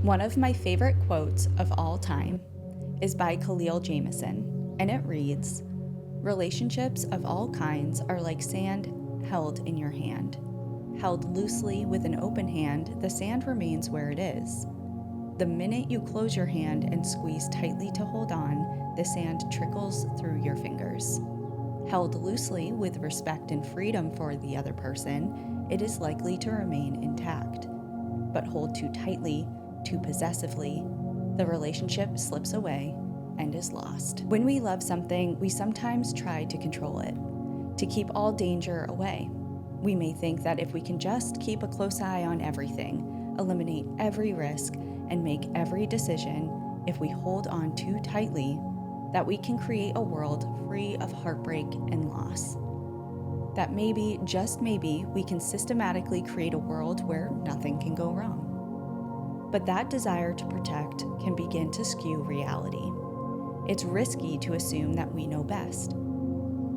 One of my favorite quotes of all time is by Khalil Jameson, and it reads, "Relationships of all kinds are like sand held in your hand. Held loosely with an open hand, the sand remains where it is. The minute you close your hand and squeeze tightly to hold on, the sand trickles through your fingers. Held loosely with respect and freedom for the other person, it is likely to remain intact. But hold too tightly, too possessively, the relationship slips away and is lost." When we love something, we sometimes try to control it, to keep all danger away. We may think that if we can just keep a close eye on everything, eliminate every risk, and make every decision, if we hold on too tightly, that we can create a world free of heartbreak and loss. That maybe, just maybe, we can systematically create a world where nothing can go wrong. But that desire to protect can begin to skew reality. It's risky to assume that we know best.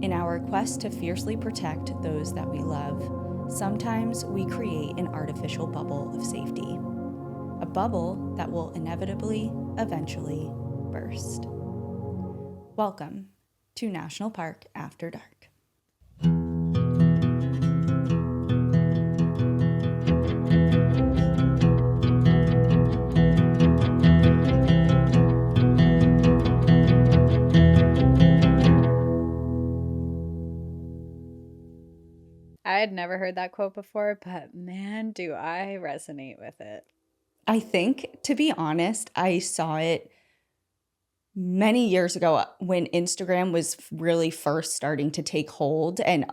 In our quest to fiercely protect those that we love, sometimes we create an artificial bubble of safety. A bubble that will inevitably, eventually, burst. Welcome to National Park After Dark. I had never heard that quote before, but man, do I resonate with it. I think, to be honest, I saw it many years ago when Instagram was really first starting to take hold, and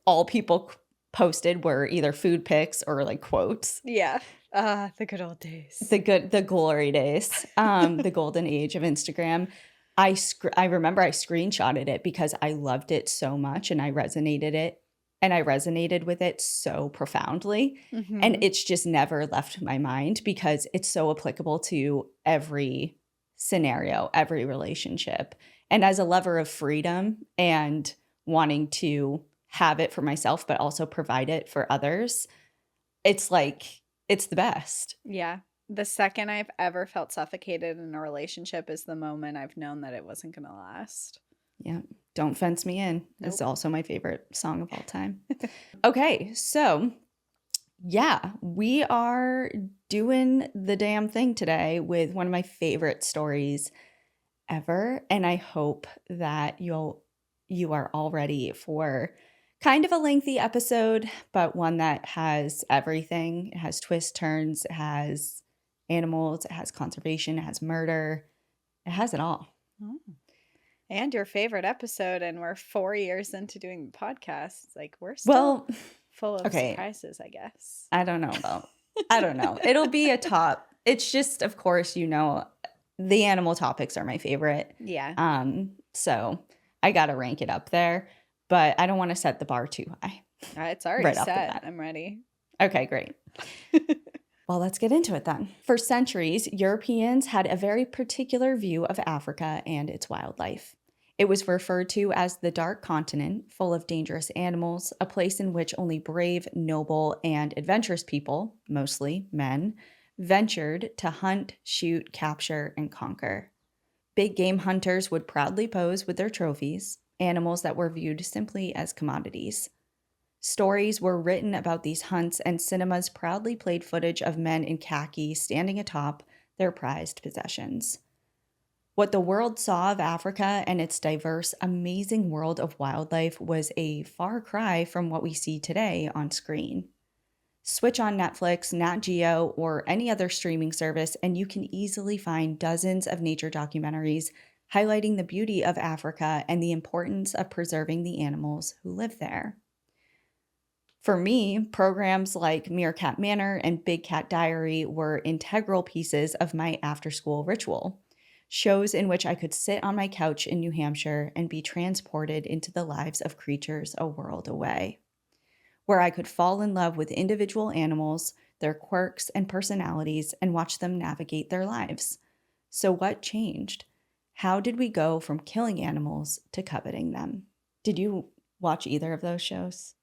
all people posted were either food pics or like quotes. Yeah. The good old days. The glory days, the golden age of Instagram. I remember I screenshotted it because I loved it so much and I resonated with it so profoundly. Mhm. And it's just never left my mind because it's so applicable to every scenario, every relationship. And as a lover of freedom and wanting to have it for myself, but also provide it for others, it's like, it's the best. Yeah. The second I've ever felt suffocated in a relationship is the moment I've known that it wasn't going to last. Yeah. Don't Fence Me In. Nope. It's also my favorite song of all time. Okay. So, yeah, we are doing the damn thing today with one of my favorite stories ever. And I hope that you are all ready for kind of a lengthy episode, but one that has everything. It has twists, turns, it has animals, it has conservation, it has murder. It has it all. Oh. And your favorite episode, and we're 4 years into doing the podcast. It's like we're still full of surprises, I guess. I don't know. It'll be a top. It's just, of course, the animal topics are my favorite. Yeah. So I got to rank it up there, but I don't want to set the bar too high. It's already right off the set. bat. I'm ready. Okay, great. Well, let's get into it then. For centuries, Europeans had a very particular view of Africa and its wildlife. It was referred to as the Dark Continent, full of dangerous animals, a place in which only brave, noble, and adventurous people, mostly men, ventured to hunt, shoot, capture, and conquer. Big game hunters would proudly pose with their trophies, animals that were viewed simply as commodities. Stories were written about these hunts, and cinemas proudly played footage of men in khaki standing atop their prized possessions. What the world saw of Africa and its diverse, amazing world of wildlife was a far cry from what we see today on screen. Switch on Netflix, Nat Geo, or any other streaming service, and you can easily find dozens of nature documentaries highlighting the beauty of Africa and the importance of preserving the animals who live there. For me, programs like Meerkat Manor and Big Cat Diary were integral pieces of my after-school ritual. Shows in which I could sit on my couch in New Hampshire and be transported into the lives of creatures a world away, where I could fall in love with individual animals, their quirks and personalities, and watch them navigate their lives. So what changed? How did we go from killing animals to coveting them? Did you watch either of those shows?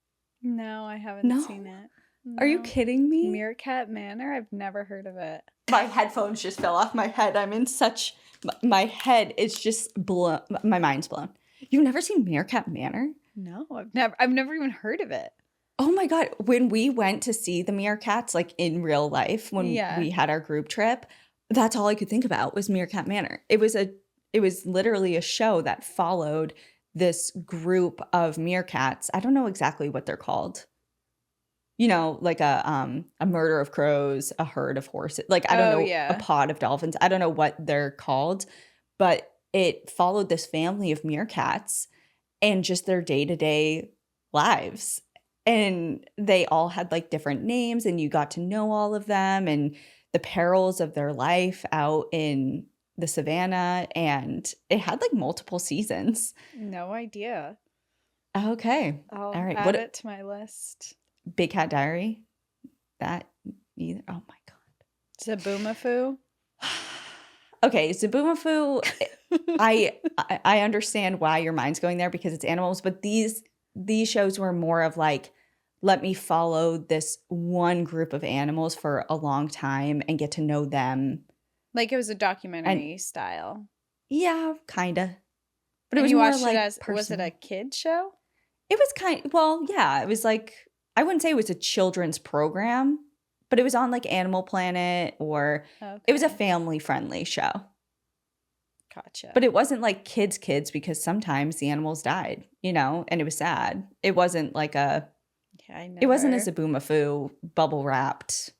No, I haven't seen it. Are you kidding me? Meerkat Manor? I've never heard of it. My headphones just fell off my head. I'm in such... My head is just blown. My mind's blown. You've never seen Meerkat Manor? No, I've never even heard of it. Oh my God. When we went to see the meerkats, like in real life, when we had our group trip, that's all I could think about was Meerkat Manor. It was literally a show that followed this group of meerkats. I don't know exactly what they're called. You know, like a murder of crows, a herd of horses. Like, I don't know, a pod of dolphins. I don't know what they're called, but it followed this family of meerkats and just their day-to-day lives. And they all had like different names, and you got to know all of them and the perils of their life out in the savannah. And it had like multiple seasons. No idea. Okay. All right. Add it to my list. Big Cat Diary? That either? Oh my God. Zaboomafoo? Okay, Zaboomafoo, I understand why your mind's going there because it's animals, but these shows were more of like, let me follow this one group of animals for a long time and get to know them. Like it was a documentary style. Yeah, kind of. But it was more like was it a kid show? It was yeah, it was like, I wouldn't say it was a children's program, but it was on like Animal Planet or it was a family-friendly show. Gotcha. But it wasn't like kids because sometimes the animals died, you know, and it was sad. It wasn't like it wasn't a Zaboomafoo bubble wrapped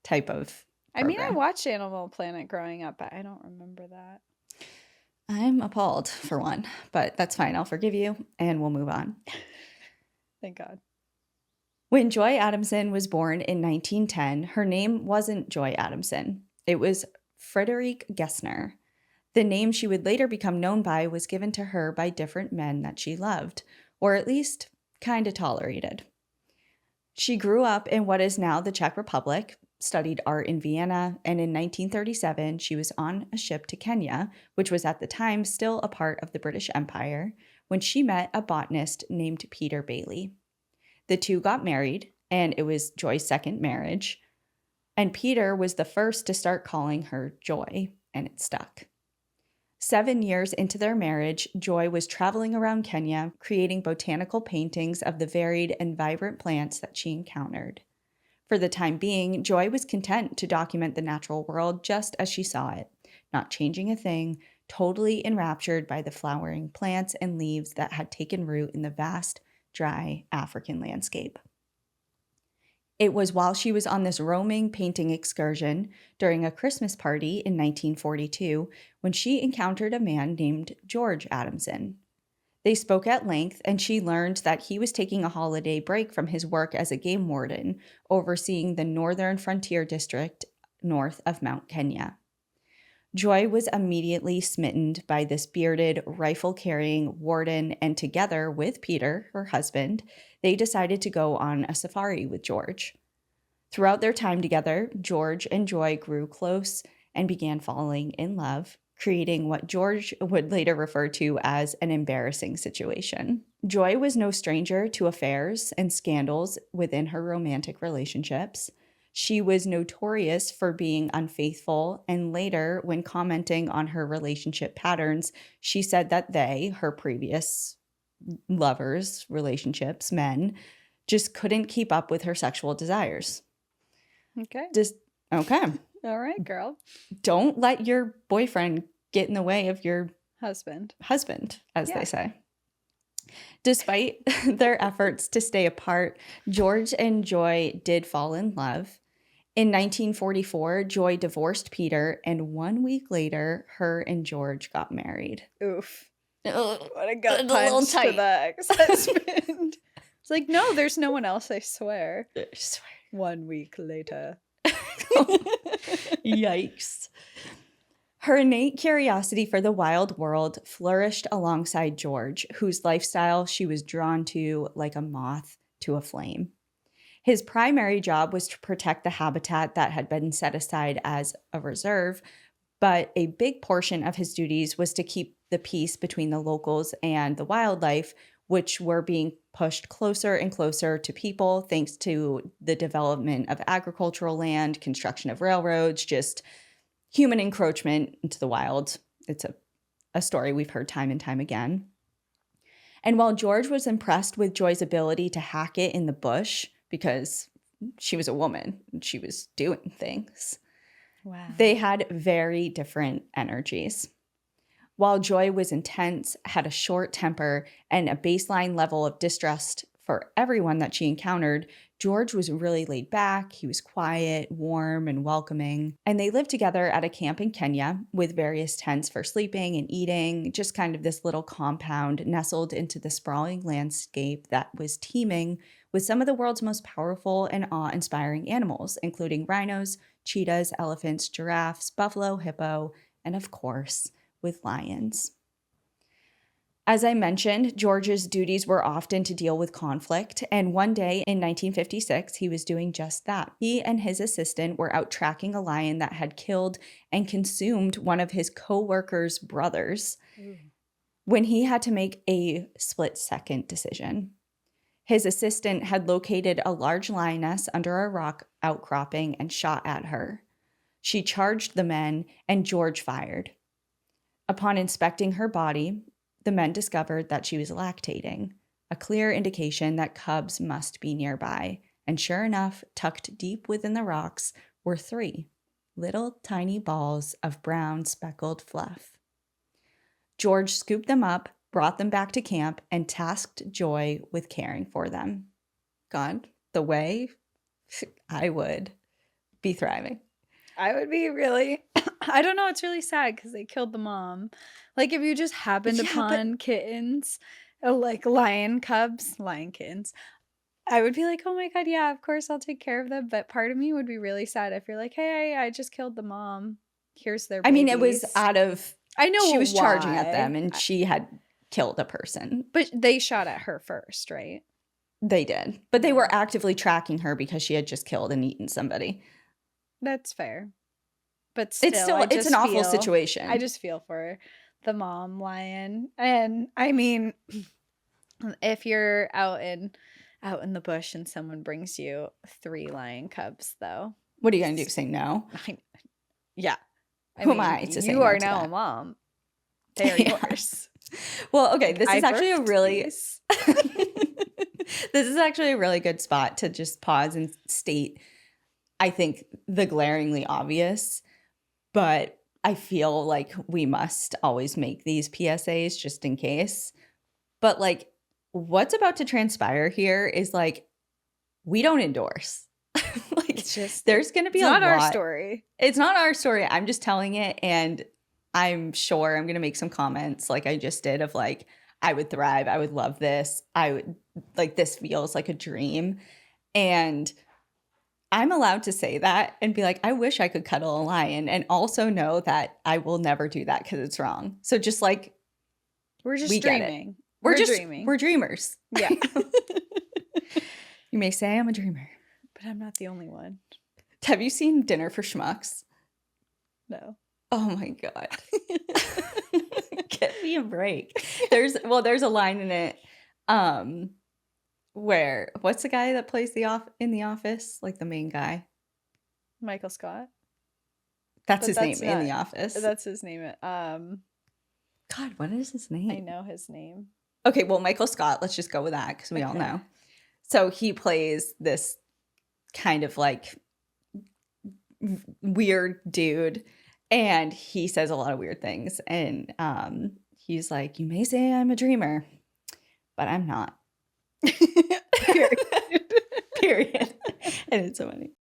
type of program. I mean, I watched Animal Planet growing up, but I don't remember that. I'm appalled for one, but that's fine. I'll forgive you and we'll move on. Thank God. When Joy Adamson was born in 1910, her name wasn't Joy Adamson. It was Frederique Gessner. The name she would later become known by was given to her by different men that she loved, or at least kind of tolerated. She grew up in what is now the Czech Republic, studied art in Vienna, and in 1937 she was on a ship to Kenya, which was at the time still a part of the British Empire, when she met a botanist named Peter Bailey. The two got married, and it was Joy's second marriage, and Peter was the first to start calling her Joy, and it stuck. 7 years into their marriage, Joy was traveling around Kenya, creating botanical paintings of the varied and vibrant plants that she encountered. For the time being, Joy was content to document the natural world just as she saw it, not changing a thing, totally enraptured by the flowering plants and leaves that had taken root in the vast, dry African landscape. It was while she was on this roaming painting excursion during a Christmas party in 1942 when she encountered a man named George Adamson. They spoke at length, and she learned that he was taking a holiday break from his work as a game warden, overseeing the Northern Frontier District north of Mount Kenya. Joy was immediately smitten by this bearded, rifle-carrying warden, and together with Peter, her husband, they decided to go on a safari with George. Throughout their time together, George and Joy grew close and began falling in love, creating what George would later refer to as an embarrassing situation. Joy was no stranger to affairs and scandals within her romantic relationships. She was notorious for being unfaithful, and later, when commenting on her relationship patterns, she said that they, her previous lovers, relationships, men, just couldn't keep up with her sexual desires. Okay. Okay. All right, girl. Don't let your boyfriend get in the way of your husband, as they say. Despite their efforts to stay apart, George and Joy did fall in love. In 1944, Joy divorced Peter, and 1 week later, her and George got married. Oof. What a gut punch to the ex-husband. It's like, no, there's no one else, I swear. 1 week later. Yikes. Her innate curiosity for the wild world flourished alongside George, whose lifestyle she was drawn to like a moth to a flame. His primary job was to protect the habitat that had been set aside as a reserve, but a big portion of his duties was to keep the peace between the locals and the wildlife, which were being pushed closer and closer to people thanks to the development of agricultural land, construction of railroads, just human encroachment into the wild. It's a story we've heard time and time again. And while George was impressed with Joy's ability to hack it in the bush, because she was a woman and she was doing things, wow, they had very different energies. While Joy was intense, had a short temper, and a baseline level of distrust for everyone that she encountered, George was really laid back. He was quiet, warm, and welcoming. And they lived together at a camp in Kenya with various tents for sleeping and eating, just kind of this little compound nestled into the sprawling landscape that was teeming with some of the world's most powerful and awe-inspiring animals, including rhinos, cheetahs, elephants, giraffes, buffalo, hippo, and of course, with lions. As I mentioned, George's duties were often to deal with conflict, and one day in 1956, he was doing just that. He and his assistant were out tracking a lion that had killed and consumed one of his co-workers' brothers when he had to make a split-second decision. His assistant had located a large lioness under a rock outcropping and shot at her. She charged the men, and George fired. Upon inspecting her body, the men discovered that she was lactating, a clear indication that cubs must be nearby. And sure enough, tucked deep within the rocks were 3 little tiny balls of brown speckled fluff. George scooped them up, brought them back to camp, and tasked Joy with caring for them. God, the way I would be thriving. I would be really, I don't know, it's really sad because they killed the mom. Like, if you just happened upon kittens, like lion kittens, I would be like, oh my God, yeah, of course I'll take care of them. But part of me would be really sad if you're like, hey, I just killed the mom. Here's their babies. I mean, it was out of, I know she was charging at them and she had killed a person. But they shot at her first, right? They did. But they were actively tracking her because she had just killed and eaten somebody. That's fair. But still, it's an awful situation. I just feel for the mom lion. And I mean, if you're out in the bush and someone brings you 3 lion cubs, though. What are you going to do? Say no? Yeah. Who am I to say you no are to now that? a mom. They are yours. Well, okay, this is actually a really this is actually a really good spot to just pause and state, I think, the glaringly obvious, but I feel like we must always make these PSAs just in case. But like, what's about to transpire here is like, we don't endorse. Like, it's just, there's going to be it's a not lot. our story. It's not our story. I'm just telling it, and I'm sure I'm going to make some comments like I just did of like, I would thrive. I would love this. I would like, this feels like a dream. And I'm allowed to say that and be like, I wish I could cuddle a lion, and also know that I will never do that because it's wrong. So just like, we're just dreaming. We're just dreaming. We're dreamers. Yeah. You may say I'm a dreamer. But I'm not the only one. Have you seen Dinner for Schmucks? No. Oh my God. Get me a break. There's a line in it where, what's the guy that plays in The Office? Like the main guy? Michael Scott. That's his name in The Office. That's his name. God, what is his name? I know his name. Okay, well, Michael Scott, let's just go with that because we all know. So he plays this kind of like weird dude, and he says a lot of weird things. And he's like, you may say I'm a dreamer, but I'm not. Period. And it's so funny.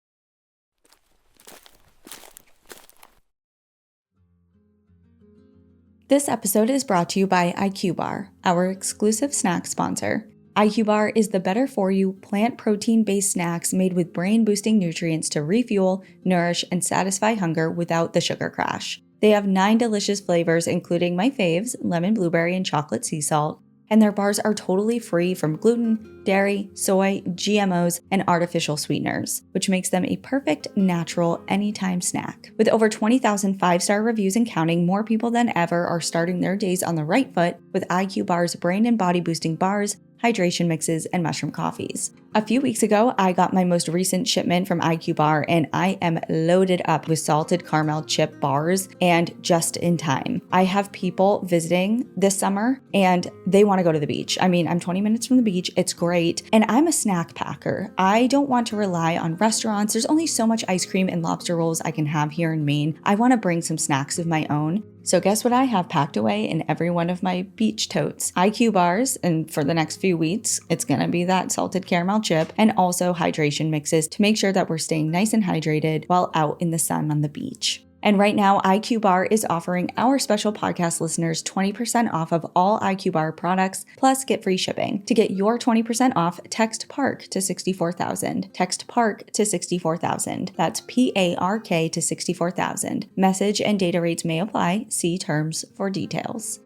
This episode is brought to you by IQ Bar, our exclusive snack sponsor. IQ Bar is the better-for-you, plant protein-based snacks made with brain-boosting nutrients to refuel, nourish, and satisfy hunger without the sugar crash. They have 9 delicious flavors, including my faves, lemon blueberry and chocolate sea salt, And their bars are totally free from gluten, dairy, soy, GMOs, and artificial sweeteners, which makes them a perfect, natural, anytime snack. With over 20,000 five-star reviews and counting, more people than ever are starting their days on the right foot with IQ Bar's brain and body boosting bars, hydration mixes, and mushroom coffees. A few weeks ago, I got my most recent shipment from IQ Bar, and I am loaded up with salted caramel chip bars and just in time. I have people visiting this summer and they want to go to the beach. I mean, I'm 20 minutes from the beach. It's great. And I'm a snack packer. I don't want to rely on restaurants. There's only so much ice cream and lobster rolls I can have here in Maine. I want to bring some snacks of my own. So guess what I have packed away in every one of my beach totes? IQ bars, and for the next few weeks, it's gonna be that salted caramel chip, and also hydration mixes to make sure that we're staying nice and hydrated while out in the sun on the beach. And right now, IQ Bar is offering our special podcast listeners 20% off of all IQ Bar products, plus get free shipping. To get your 20% off, text PARK to 64,000. Text PARK to 64,000. That's PARK to 64,000. Message and data rates may apply. See terms for details.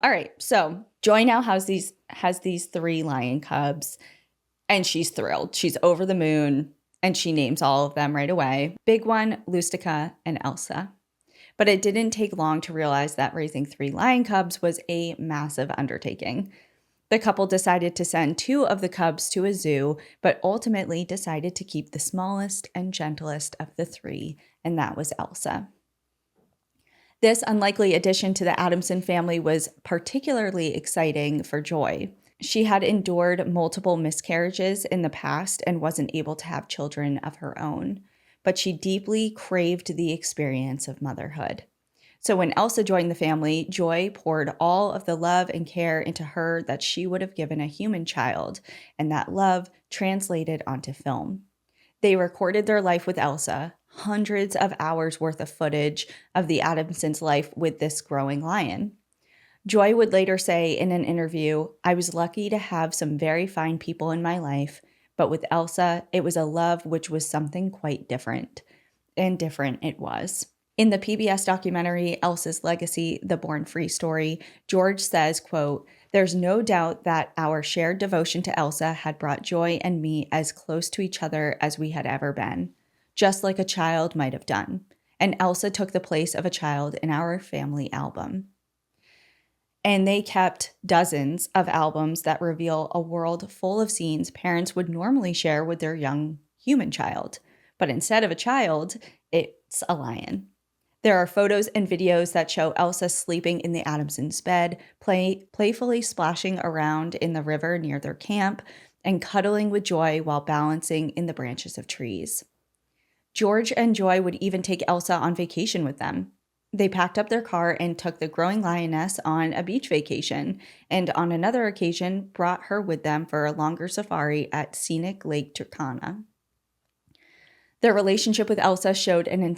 All right, so Joy now has these 3 lion cubs. And she's thrilled. She's over the moon, and she names all of them right away. Big one, Lustica and Elsa. But it didn't take long to realize that raising 3 lion cubs was a massive undertaking. The couple decided to send 2 of the cubs to a zoo, but ultimately decided to keep the smallest and gentlest of the 3, and that was Elsa. This unlikely addition to the Adamson family was particularly exciting for Joy. She had endured multiple miscarriages in the past and wasn't able to have children of her own, but she deeply craved the experience of motherhood. So when Elsa joined the family, Joy poured all of the love and care into her that she would have given a human child, and that love translated onto film. They recorded their life with Elsa, hundreds of hours worth of footage of the Adamsons' life with this growing lion. Joy would later say in an interview, "I was lucky to have some very fine people in my life, but with Elsa, it was a love which was something quite different." And different it was. In the PBS documentary, Elsa's Legacy, The Born Free Story, George says, quote, "There's no doubt that our shared devotion to Elsa had brought Joy and me as close to each other as we had ever been, just like a child might have done. And Elsa took the place of a child in our family album." And they kept dozens of albums that reveal a world full of scenes parents would normally share with their young human child. But instead of a child, it's a lion. There are photos and videos that show Elsa sleeping in the Adamsons' bed, playfully splashing around in the river near their camp, and cuddling with Joy while balancing in the branches of trees. George and Joy would even take Elsa on vacation with them. They packed up their car and took the growing Lioness on a beach vacation, and on another occasion brought her with them for a longer safari at scenic Lake Turkana. Their relationship with Elsa showed an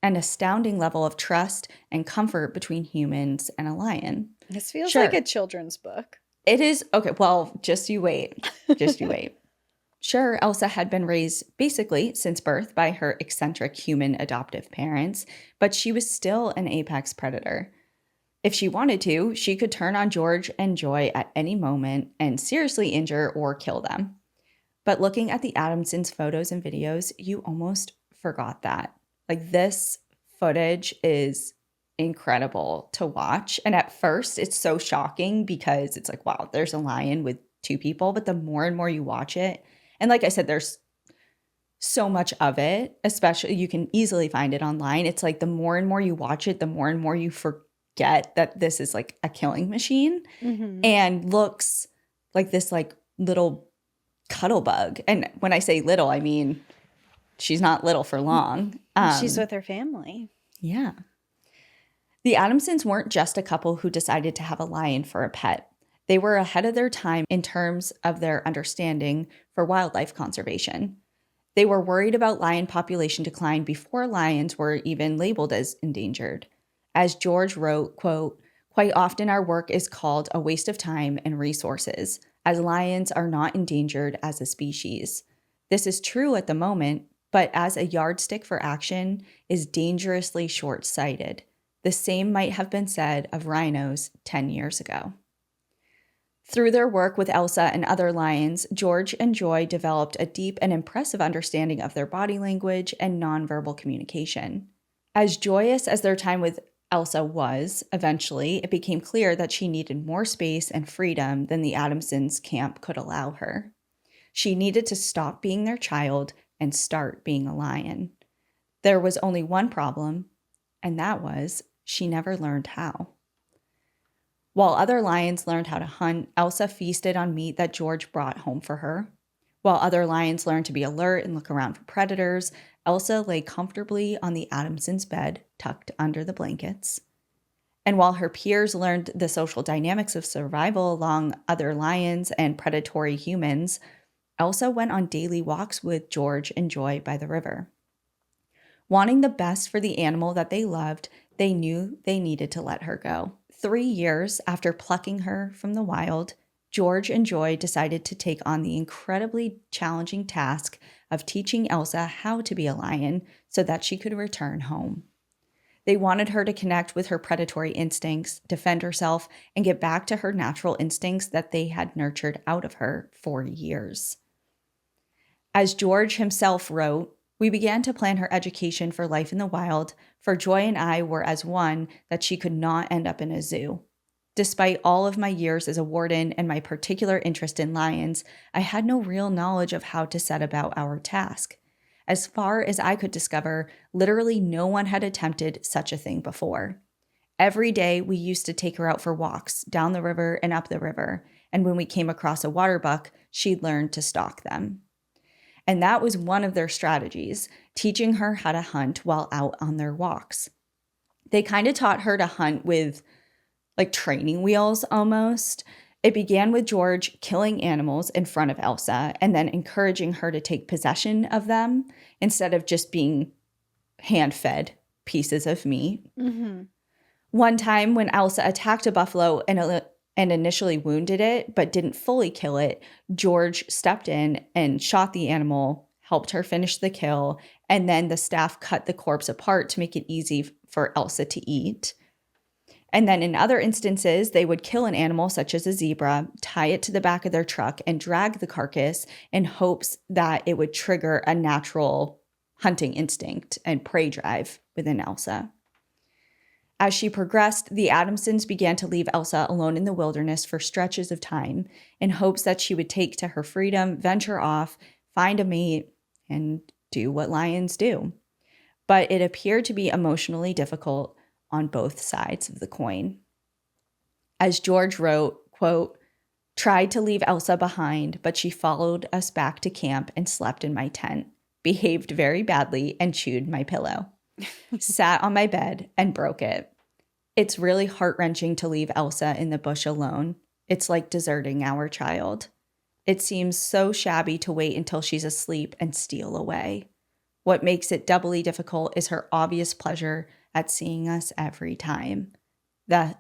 astounding level of trust and comfort between humans and a lion. This feels like a children's book. It is. Okay, well, just you wait. Just you wait. Sure, Elsa had been raised basically since birth by her eccentric human adoptive parents, but she was still an apex predator. If she wanted to, she could turn on George and Joy at any moment and seriously injure or kill them. But looking at the Adamsons' photos and videos, you almost forgot that. Like, this footage is incredible to watch. And at first, it's so shocking because it's like, wow, there's a lion with 2 people. But the more and more you watch it, and like I said, there's so much of it, especially you can easily find it online. It's like the more and more you watch it, the more and more you forget that this is like a killing machine and looks like this like little cuddle bug. And when I say little, I mean she's not little for long. She's with her family. Yeah. The Adamsons weren't just a couple who decided to have a lion for a pet. They were ahead of their time in terms of their understanding for wildlife conservation. They were worried about lion population decline before lions were even labeled as endangered. As George wrote, quote, "Quite often our work is called a waste of time and resources, as lions are not endangered as a species. This is true at the moment, but as a yardstick for action is dangerously short-sighted. The same might have been said of rhinos 10 years ago. Through their work with Elsa and other lions, George and Joy developed a deep and impressive understanding of their body language and nonverbal communication. As joyous as their time with Elsa was, eventually, it became clear that she needed more space and freedom than the Adamsons' camp could allow her. She needed to stop being their child and start being a lion. There was only one problem, and that was she never learned how. While other lions learned how to hunt, Elsa feasted on meat that George brought home for her. While other lions learned to be alert and look around for predators, Elsa lay comfortably on the Adamsons' bed, tucked under the blankets. And while her peers learned the social dynamics of survival along other lions and predatory humans, Elsa went on daily walks with George and Joy by the river. Wanting the best for the animal that they loved, they knew they needed to let her go. 3 years after plucking her from the wild, George and Joy decided to take on the incredibly challenging task of teaching Elsa how to be a lion so that she could return home. They wanted her to connect with her predatory instincts, defend herself, and get back to her natural instincts that they had nurtured out of her for years. As George himself wrote, "We began to plan her education for life in the wild, for Joy and I were as one that she could not end up in a zoo. Despite all of my years as a warden and my particular interest in lions, I had no real knowledge of how to set about our task. As far as I could discover, literally no one had attempted such a thing before. Every day we used to take her out for walks, down the river and up the river, and when we came across a water buck, she learned to stalk them." And that was one of their strategies, teaching her how to hunt while out on their walks. They kind of taught her to hunt with like training wheels almost. It began with George killing animals in front of Elsa and then encouraging her to take possession of them instead of just being hand-fed pieces of meat. Mm-hmm. One time when Elsa attacked a buffalo and initially wounded it but didn't fully kill it, George stepped in and shot the animal, helped her finish the kill, and then the staff cut the corpse apart to make it easy for Elsa to eat. And then in other instances, they would kill an animal such as a zebra, tie it to the back of their truck, and drag the carcass in hopes that it would trigger a natural hunting instinct and prey drive within Elsa. As she progressed, the Adamsons began to leave Elsa alone in the wilderness for stretches of time in hopes that she would take to her freedom, venture off, find a mate, and do what lions do. But it appeared to be emotionally difficult on both sides of the coin. As George wrote, quote, "Tried to leave Elsa behind, but she followed us back to camp and slept in my tent, behaved very badly and chewed my pillow. Sat on my bed and broke it. It's really heart-wrenching to leave Elsa in the bush alone. It's like deserting our child. It seems so shabby to wait until she's asleep and steal away. What makes it doubly difficult is her obvious pleasure at seeing us every time. The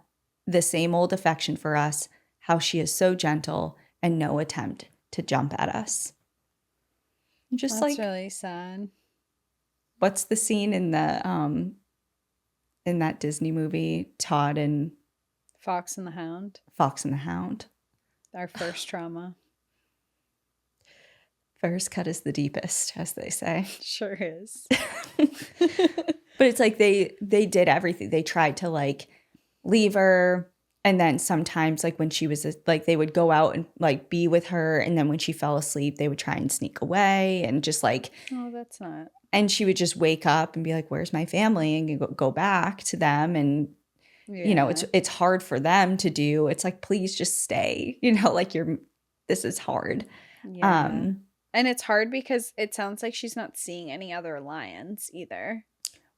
same old affection for us, how she is so gentle and no attempt to jump at us." Just That's like really sad. what's the scene in the in that Disney movie, Todd and Fox and the Hound. Fox and the Hound? Our first trauma. First cut is the deepest, as they say. Sure is. But it's like they did everything. They tried to like leave her, and then sometimes like when she was like they would go out and like be with her, and then when she fell asleep they would try and sneak away and just like, Oh, that's not. and she would just wake up and be like, "Where's my family?" and go back to them, and you know, it's hard for them to do. It's like, please just stay, you know, like this is hard. Yeah. And it's hard because it sounds like she's not seeing any other lions either.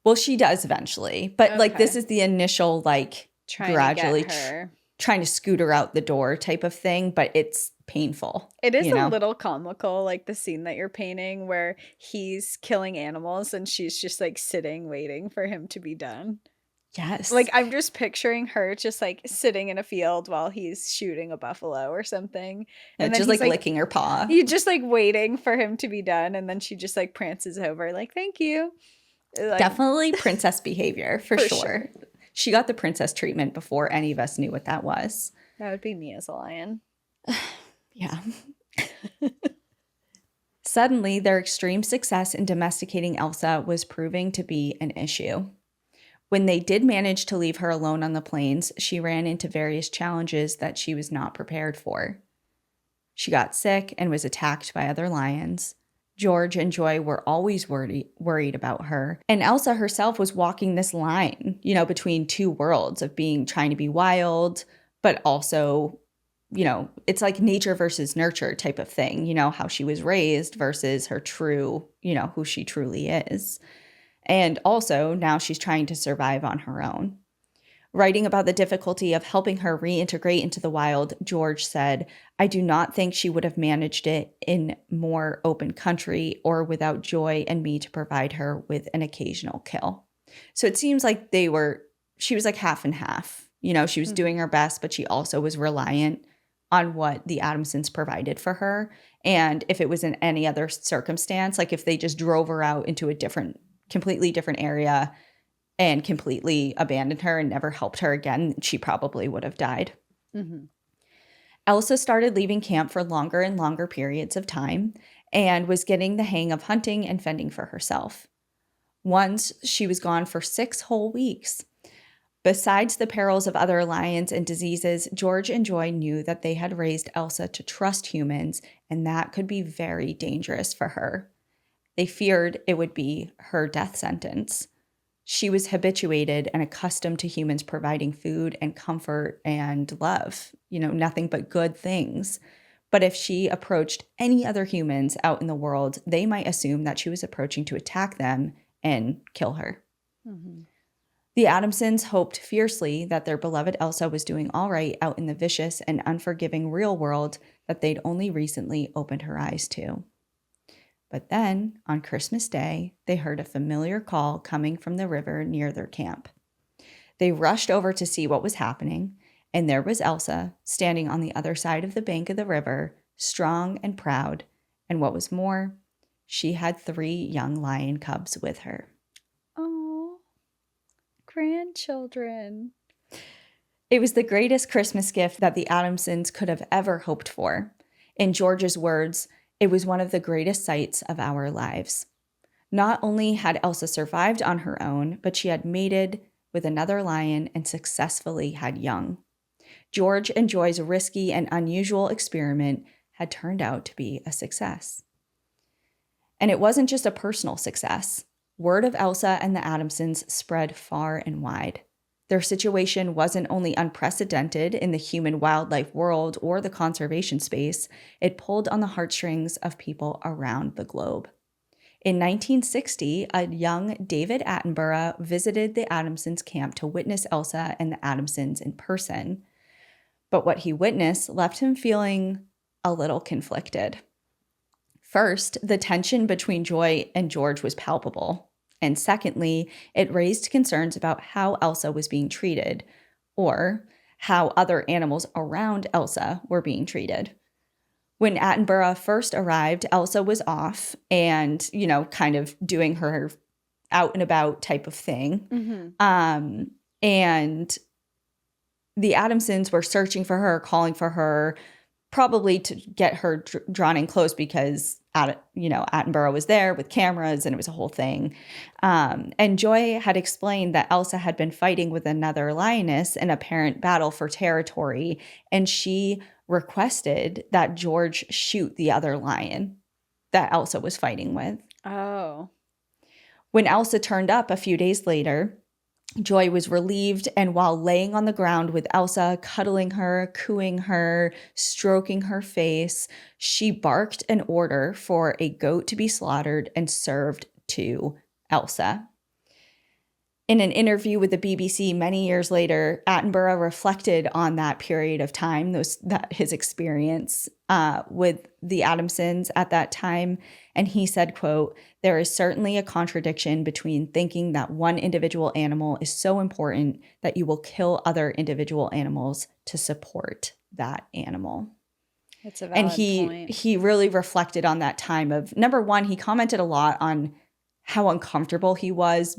Well, she does eventually, but like this is the initial like gradually trying to scoot her out the door type of thing, but it's painful. It is a little comical, like the scene that you're painting where he's killing animals and she's just like sitting waiting for him to be done. Yes. Like I'm just picturing her just like sitting in a field while he's shooting a buffalo or something. And just like licking her paw. You just like waiting for him to be done, and then she just like prances over like, "Thank you." Like, definitely princess behavior for sure. She got the princess treatment before any of us knew what that was. That would be me as a lion. Yeah. Suddenly, their extreme success in domesticating Elsa was proving to be an issue. When they did manage to leave her alone on the plains, she ran into various challenges that she was not prepared for. She got sick and was attacked by other lions. George and Joy were always worried about her. And Elsa herself was walking this line, between two worlds of trying to be wild, but also, it's like nature versus nurture type of thing, how she was raised versus her true, who she truly is. And also now she's trying to survive on her own. Writing about the difficulty of helping her reintegrate into the wild, George said, "I do not think she would have managed it in more open country or without Joy and me to provide her with an occasional kill." So it seems like she was like half and half. She was doing her best, but she also was reliant on what the Adamsons provided for her. And if it was in any other circumstance, like if they just drove her out into a completely different area and completely abandoned her and never helped her again, she probably would have died. Mm-hmm. Elsa started leaving camp for longer and longer periods of time and was getting the hang of hunting and fending for herself. Once, she was gone for 6 whole weeks. Besides the perils of other lions and diseases, George and Joy knew that they had raised Elsa to trust humans, and that could be very dangerous for her. They feared it would be her death sentence. She was habituated and accustomed to humans providing food and comfort and love, nothing but good things. But if she approached any other humans out in the world, they might assume that she was approaching to attack them and kill her. Mm-hmm. The Adamsons hoped fiercely that their beloved Elsa was doing all right out in the vicious and unforgiving real world that they'd only recently opened her eyes to. But then, on Christmas Day, they heard a familiar call coming from the river near their camp. They rushed over to see what was happening, and there was Elsa standing on the other side of the bank of the river, strong and proud, and what was more, she had 3 young lion cubs with her. Oh, grandchildren. It was the greatest Christmas gift that the Adamsons could have ever hoped for. In George's words, "It was one of the greatest sights of our lives." Not only had Elsa survived on her own, but she had mated with another lion and successfully had young. George and Joy's risky and unusual experiment had turned out to be a success. And it wasn't just a personal success. Word of Elsa and the Adamsons spread far and wide. Their situation wasn't only unprecedented in the human wildlife world or the conservation space, it pulled on the heartstrings of people around the globe. In 1960, a young David Attenborough visited the Adamsons camp to witness Elsa and the Adamsons in person. But what he witnessed left him feeling a little conflicted. First, the tension between Joy and George was palpable. And secondly, it raised concerns about how Elsa was being treated, or how other animals around Elsa were being treated. When Attenborough first arrived, Elsa was off and, kind of doing her out and about type of thing. Mm-hmm. And the Adamsons were searching for her, calling for her, probably to get her drawn in close because, Attenborough was there with cameras and it was a whole thing. And Joy had explained that Elsa had been fighting with another lioness in a apparent battle for territory, and she requested that George shoot the other lion that Elsa was fighting with. Oh. When Elsa turned up a few days later, Joy was relieved, and while laying on the ground with Elsa, cuddling her, cooing her, stroking her face, she barked an order for a goat to be slaughtered and served to Elsa. In an interview with the BBC many years later, Attenborough reflected on that period of time, his experience with the Adamsons at that time. And he said, quote, "There is certainly a contradiction between thinking that one individual animal is so important that you will kill other individual animals to support that animal." That's a valid point. He really reflected on that time of, number one, he commented a lot on how uncomfortable he was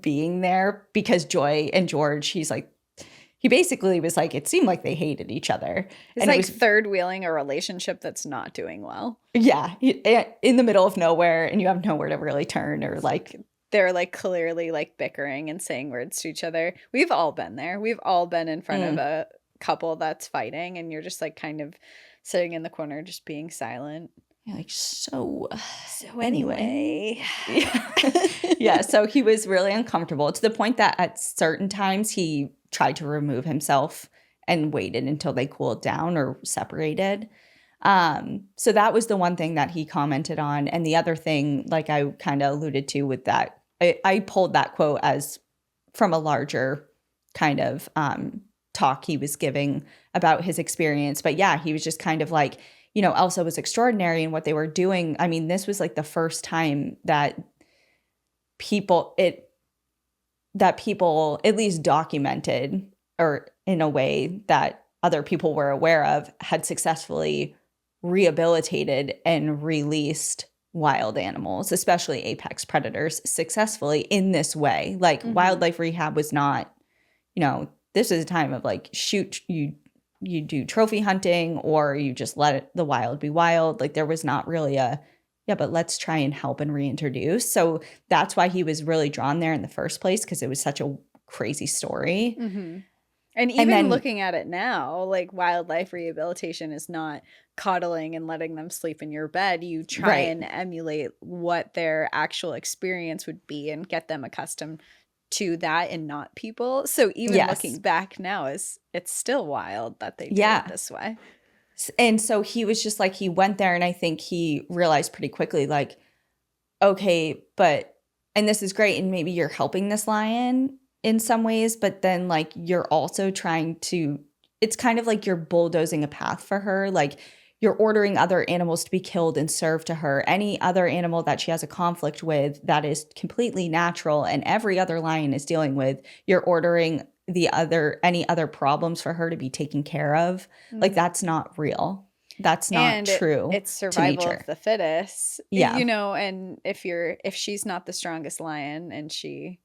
being there because Joy and George, he basically was like, it seemed like they hated each other. It's and like it was, third wheeling a relationship that's not doing well. Yeah. In the middle of nowhere, and you have nowhere to really turn, or like they're like clearly like bickering and saying words to each other. We've all been there. We've all been in front of a couple that's fighting, and you're just like kind of sitting in the corner just being silent. You're like, so anyway. Yeah, so he was really uncomfortable to the point that at certain times he tried to remove himself and waited until they cooled down or separated. So that was the one thing that he commented on. And the other thing, like I kind of alluded to with that, I pulled that quote as from a larger kind of talk he was giving about his experience. But yeah, he was just kind of like, you know, Elsa was extraordinary in what they were doing. I mean, this was like the first time that people at least documented, or in a way that other people were aware of, had successfully rehabilitated and released wild animals, especially apex predators, successfully in this way. Like wildlife rehab was not, you know, this is a time of like, shoot, you do trophy hunting, or you just let the wild be wild. Like there was not really but let's try and help and reintroduce. So that's why he was really drawn there in the first place, because it was such a crazy story. And even then, looking at it now, like wildlife rehabilitation is not coddling and letting them sleep in your bed. You try and emulate what their actual experience would be and get them accustomed to that and not people. So even looking back now, it's still wild that they did it this way. And so he was just like, he went there, and I think he realized pretty quickly, like, okay, and this is great, and maybe you're helping this lion in some ways, but then like you're also it's kind of like you're bulldozing a path for her. Like you're ordering other animals to be killed and served to her. Any other animal that she has a conflict with that is completely natural and every other lion is dealing with, you're ordering any other problems for her to be taken care of. Like that's not real. That's not true. It's survival of the fittest. You know, and if she's not the strongest lion and she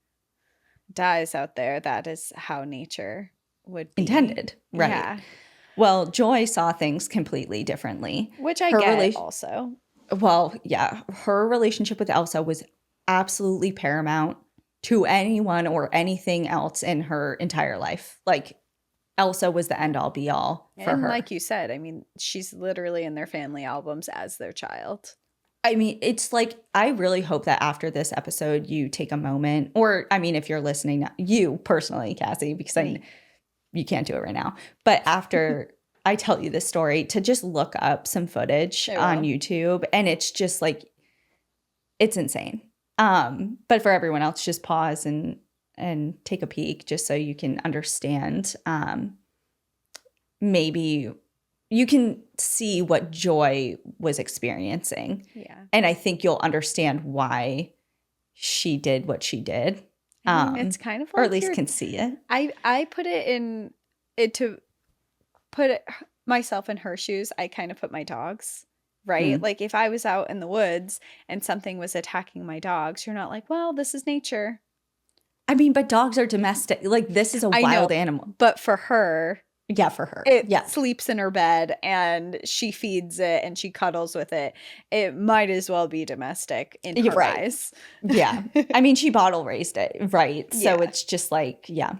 dies out there, that is how nature would be intended. Right. Yeah. Well, Joy saw things completely differently. Which I get also. Well, yeah. Her relationship with Elsa was absolutely paramount to anyone or anything else in her entire life. Like, Elsa was the end-all be-all for her. Like you said, I mean, she's literally in their family albums as their child. I mean, it's like, I really hope that after this episode, you take a moment, or, I mean, if you're listening, you personally, Cassie, because you can't do it right now. But after I tell you this story, to just look up some footage on YouTube, and it's just like, it's insane. But for everyone else, just pause and take a peek just so you can understand. Maybe you can see what Joy was experiencing. Yeah. And I think you'll understand why she did what she did. I mean, it's kind of like, or at least can see it. I put it in it to put myself in her shoes. I kind of put my dogs, right? Like if I was out in the woods and something was attacking my dogs, you're not like, well, this is nature. I mean, but dogs are domestic. Like this is a wild animal. But for her, yeah, for her. It sleeps in her bed and she feeds it and she cuddles with it. It might as well be domestic in her eyes. Yeah. I mean, she bottle raised it, right? So it's just like, yeah.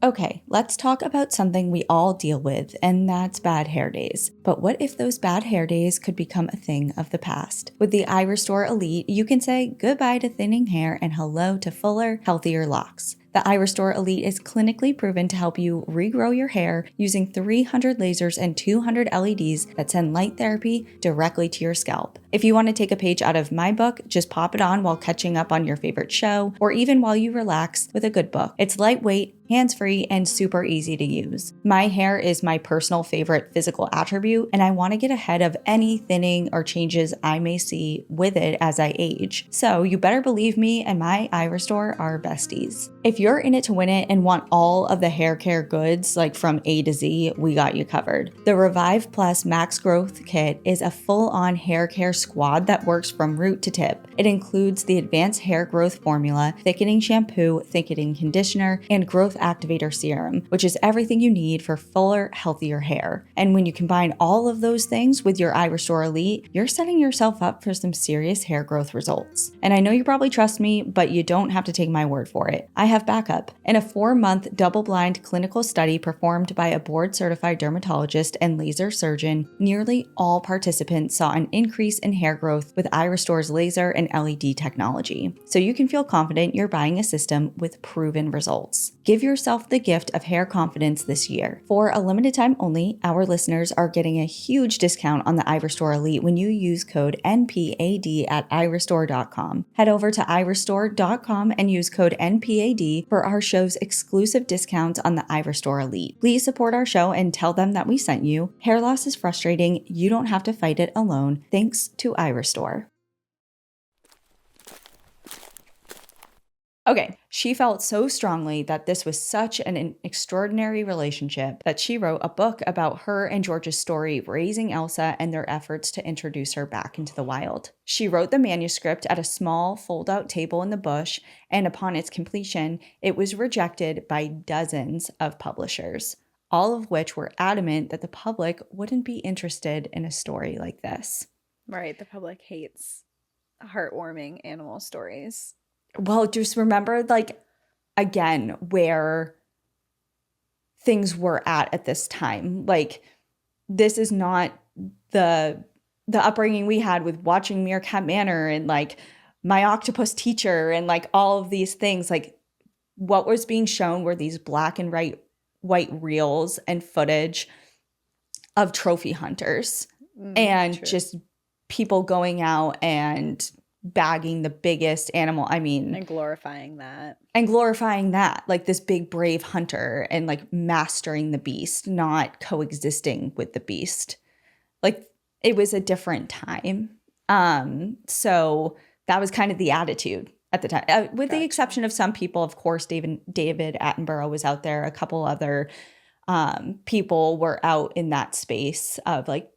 Okay, let's talk about something we all deal with, and that's bad hair days. But what if those bad hair days could become a thing of the past? With the iRestore Elite, you can say goodbye to thinning hair and hello to fuller, healthier locks. The iRestore Elite is clinically proven to help you regrow your hair using 300 lasers and 200 LEDs that send light therapy directly to your scalp. If you want to take a page out of my book, just pop it on while catching up on your favorite show, or even while you relax with a good book. It's lightweight, hands-free, and super easy to use. My hair is my personal favorite physical attribute, and I want to get ahead of any thinning or changes I may see with it as I age. So you better believe me and my Iverstore are besties. If you're in it to win it and want all of the hair care goods, like from A to Z, we got you covered. The Revive Plus Max Growth Kit is a full-on hair care squad that works from root to tip. It includes the Advanced Hair Growth Formula, Thickening Shampoo, Thickening Conditioner, and Growth Activator Serum, which is everything you need for fuller, healthier hair. And when you combine all of those things with your Iverstore Elite, you're setting yourself up for some serious hair growth results. And I know you probably trust me, but you don't have to take my word for it. I have backup. In a 4-month double-blind clinical study performed by a board-certified dermatologist and laser surgeon, nearly all participants saw an increase in hair growth with Iverstore's laser and LED technology. So you can feel confident you're buying a system with proven results. Give yourself the gift of hair confidence this year. For a limited time only, our listeners are getting a huge discount on the Iverstore Elite when you use code NPAD at iverstore.com. Head over to iverstore.com and use code NPAD for our show's exclusive discounts on the Iverstore Elite. Please support our show and tell them that we sent you. Hair loss is frustrating. You don't have to fight it alone. Thanks to Iverstore. Okay, she felt so strongly that this was such an extraordinary relationship that she wrote a book about her and George's story raising Elsa and their efforts to introduce her back into the wild. She wrote the manuscript at a small fold-out table in the bush, and upon its completion, it was rejected by dozens of publishers, all of which were adamant that the public wouldn't be interested in a story like this. Right, the public hates heartwarming animal stories. Well, just remember, like, again, where things were at this time. Like, this is not the upbringing we had with watching Meerkat Manor and, like, My Octopus Teacher and, like, all of these things. Like, what was being shown were these black and white reels and footage of trophy hunters and true. just people going out and bagging the biggest animal. I mean, and glorifying that, like this big brave hunter, and like mastering the beast, not coexisting with the beast. Like, it was a different time. So that was kind of the attitude at the time, with the exception of some people. Of course, David Attenborough was out there. A couple other people were out in that space of like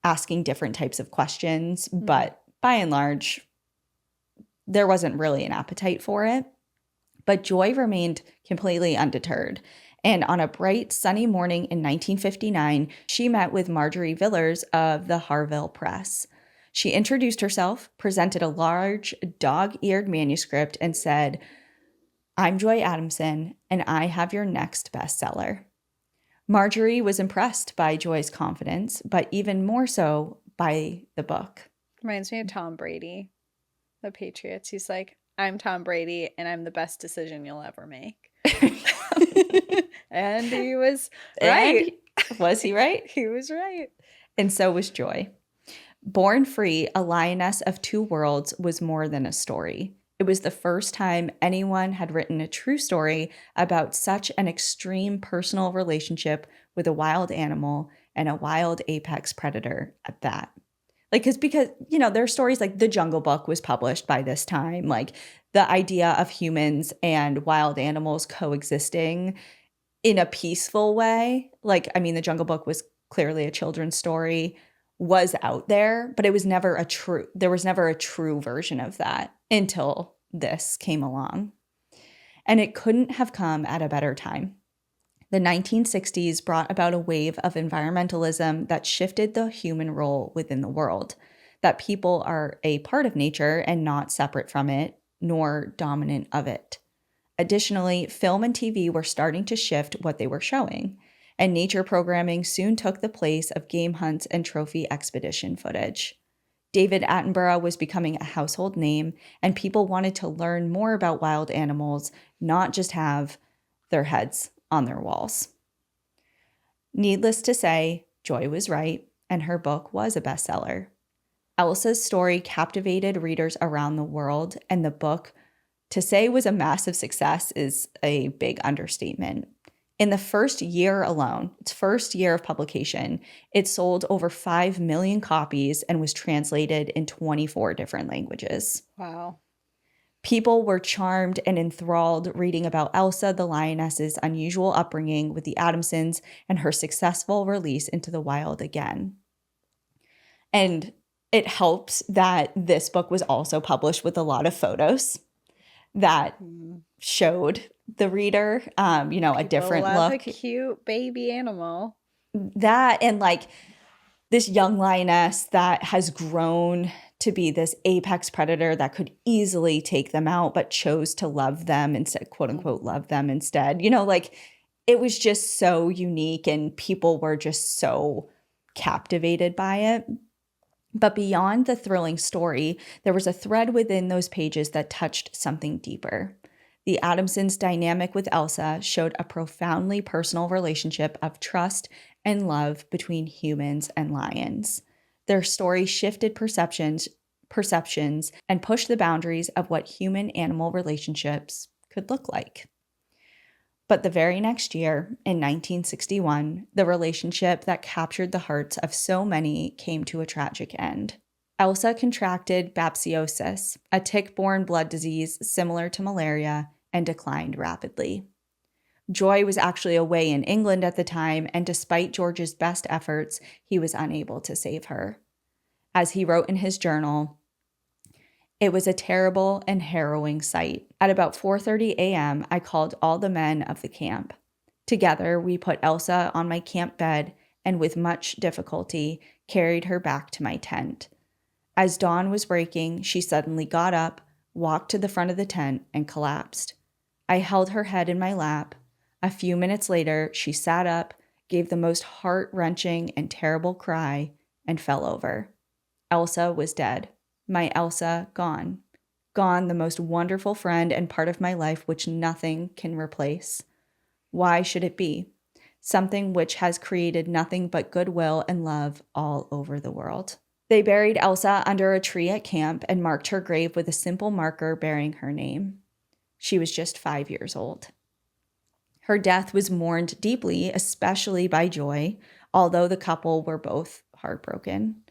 asking different types of questions, but by and large, there wasn't really an appetite for it. But Joy remained completely undeterred. And on a bright, sunny morning in 1959, she met with Marjorie Villers of the Harville Press. She introduced herself, presented a large, dog-eared manuscript, and said, "I'm Joy Adamson, and I have your next bestseller." Marjorie was impressed by Joy's confidence, but even more so by the book. Reminds me of Tom Brady, the Patriots. He's like, "I'm Tom Brady, and I'm the best decision you'll ever make." And he was right. Was he right? He was right. And so was Joy. Born Free, A Lioness of Two Worlds was more than a story. It was the first time anyone had written a true story about such an extreme personal relationship with a wild animal and a wild apex predator at that. Like, because, you know, there are stories like The Jungle Book was published by this time. Like, the idea of humans and wild animals coexisting in a peaceful way. Like, I mean, The Jungle Book was clearly a children's story, was out there, but it was never there was never a true version of that until this came along. And it couldn't have come at a better time. The 1960s brought about a wave of environmentalism that shifted the human role within the world, that people are a part of nature and not separate from it, nor dominant of it. Additionally, film and TV were starting to shift what they were showing, and nature programming soon took the place of game hunts and trophy expedition footage. David Attenborough was becoming a household name, and people wanted to learn more about wild animals, not just have their heads on their walls. Needless to say, Joy was right, and her book was a bestseller. Elsa's story captivated readers around the world, and the book To say it was a massive success is a big understatement. In the first year alone, its first year of publication, it sold over 5 million copies and was translated in 24 different languages. Wow. People were charmed and enthralled reading about Elsa the lioness's unusual upbringing with the Adamsons and her successful release into the wild again. And it helps that this book was also published with a lot of photos that showed the reader, a different love look. A cute baby animal. That and like this young lioness that has grown to be this apex predator that could easily take them out, but chose to love them instead, quote unquote, love them instead. It was just so unique and people were just so captivated by it. But beyond the thrilling story, there was a thread within those pages that touched something deeper. The Adamsons' dynamic with Elsa showed a profoundly personal relationship of trust and love between humans and lions. Their story shifted perceptions, and pushed the boundaries of what human-animal relationships could look like. But the very next year, in 1961, the relationship that captured the hearts of so many came to a tragic end. Elsa contracted babesiosis, a tick-borne blood disease similar to malaria, and declined rapidly. Joy was actually away in England at the time, and despite George's best efforts, he was unable to save her. As he wrote in his journal, "It was a terrible and harrowing sight. At about 4:30 a.m., I called all the men of the camp. Together, we put Elsa on my camp bed and with much difficulty carried her back to my tent. As dawn was breaking, she suddenly got up, walked to the front of the tent, and collapsed. I held her head in my lap. A few minutes later, she sat up, gave the most heart-wrenching and terrible cry, and fell over. Elsa was dead. My Elsa gone. Gone, the most wonderful friend and part of my life which nothing can replace. Why should it be? Something which has created nothing but goodwill and love all over the world." They buried Elsa under a tree at camp and marked her grave with a simple marker bearing her name. She was just 5 years old. Her death was mourned deeply, especially by Joy, although the couple were both heartbroken.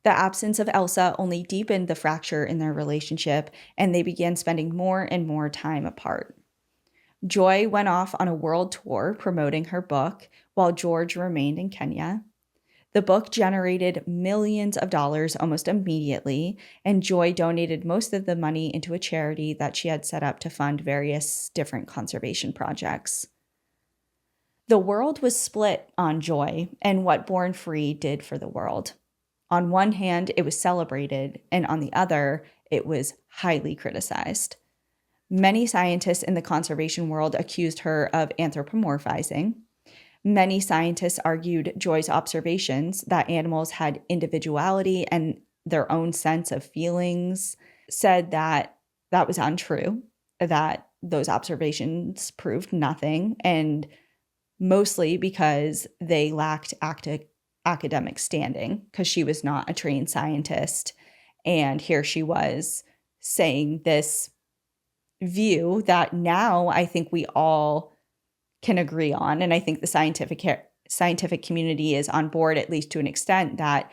The absence of Elsa only deepened the fracture in their relationship, and they began spending more and more time apart. Joy went off on a world tour promoting her book, while George remained in Kenya. The book generated millions of dollars almost immediately, and Joy donated most of the money into a charity that she had set up to fund various different conservation projects. The world was split on Joy and what Born Free did for the world. On one hand, it was celebrated, and on the other, it was highly criticized. Many scientists in the conservation world accused her of anthropomorphizing. Many scientists argued Joy's observations that animals had individuality and their own sense of feelings, said that that was untrue, that those observations proved nothing, and mostly because they lacked academic standing, because she was not a trained scientist. And here she was saying this view that now I think we all can agree on, and I think the scientific community is on board, at least to an extent, that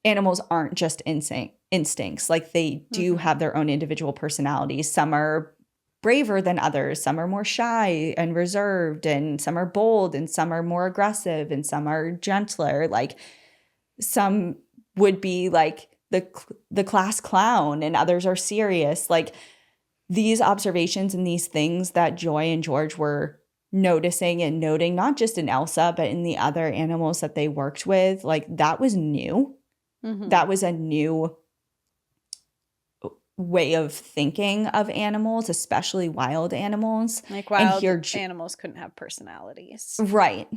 animals aren't just instincts. Like, they do have their own individual personalities. Some are braver than others. Some are more shy and reserved, and some are bold, and some are more aggressive, and some are gentler. Like, some would be like the class clown, and others are serious. Like, these observations and these things that Joy and George were noticing and noting, not just in Elsa, but in the other animals that they worked with, like, that was new. That was a new way of thinking of animals, especially wild animals. Like, wild animals couldn't have personalities. Right.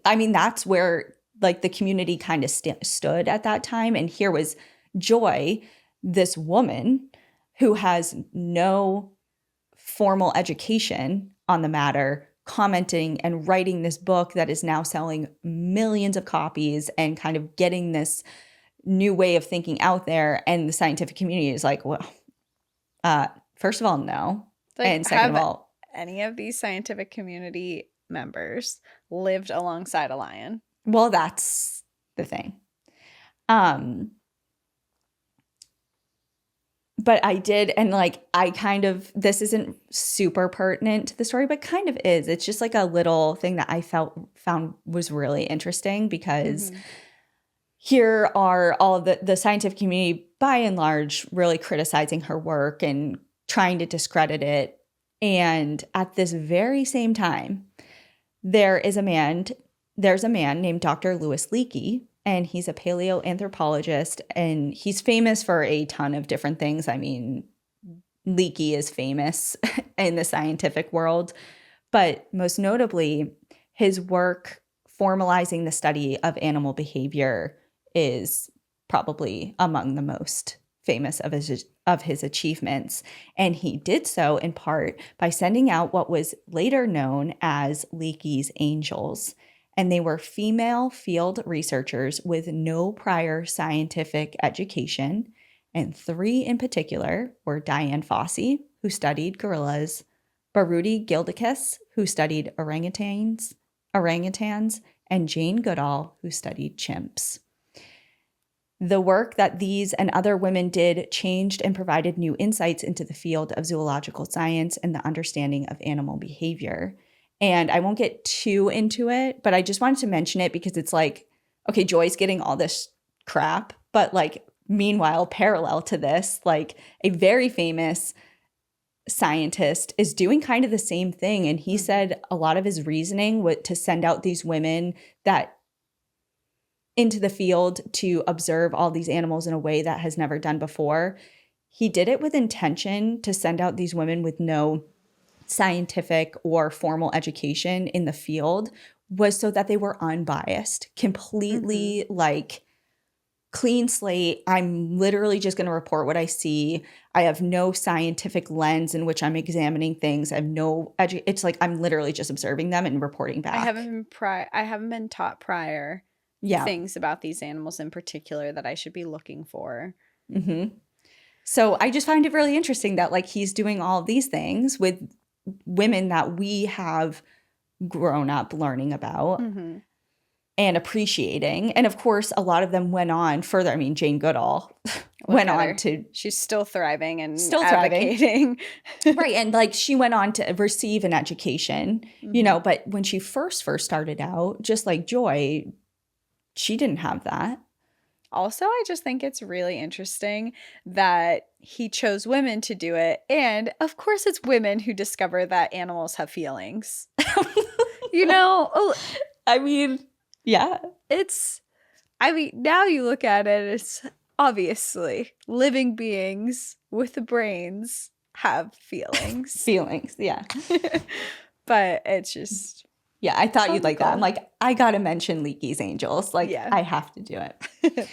I mean, that's where, like, the community kind of stood at that time. And here was Joy, this woman who has no formal education on the matter, commenting and writing this book that is now selling millions of copies and kind of getting this new way of thinking out there. And the scientific community is like, well, First of all, no. Like, and second of all, any of these scientific community members lived alongside a lion? well, that's the thing. But I did, and like I kind of, this isn't super pertinent to the story, but kind of is. It's just like a little thing that I found was really interesting because here are all of the scientific community, by and large, really criticizing her work and trying to discredit it. And at this very same time, there's a man named Dr. Louis Leakey, and he's a paleoanthropologist, and he's famous for a ton of different things. I mean, Leakey is famous in the scientific world, but most notably, his work formalizing the study of animal behavior is probably among the most famous of his achievements. And he did so in part by sending out what was later known as Leakey's Angels. And they were female field researchers with no prior scientific education. And 3 in particular were Diane Fossey, who studied gorillas, Baruti Gildicus, who studied orangutans, and Jane Goodall, who studied chimps. The work that these and other women did changed and provided new insights into the field of zoological science and the understanding of animal behavior. And I won't get too into it, but I just wanted to mention it because it's like, okay, Joy's getting all this crap, but like, meanwhile, parallel to this, like a very famous scientist is doing kind of the same thing. And he said a lot of his reasoning was to send out these women into the field to observe all these animals in a way that has never done before. He did it with intention to send out these women with no scientific or formal education in the field, was so that they were unbiased, completely like clean slate. I'm literally just going to report what I see. I have no scientific lens in which I'm examining things. I have no it's like I'm literally just observing them and reporting back. I haven't been taught prior things about these animals in particular that I should be looking for. So I just find it really interesting that like he's doing all of these things with women that we have grown up learning about and appreciating. And of course, a lot of them went on further. I mean, Jane Goodall went on to... She's still thriving and advocating. Right. And like she went on to receive an education, you know, but when she first started out, just like Joy, she didn't have that. Also, I just think it's really interesting that he chose women to do it. And of course, it's women who discover that animals have feelings. You know? I mean, yeah. Now you look at it, it's obviously living beings with brains have feelings. Feelings, yeah. But it's just... Yeah, I thought you'd like that. I'm like, I gotta mention Leakey's Angels. Like, I have to do it.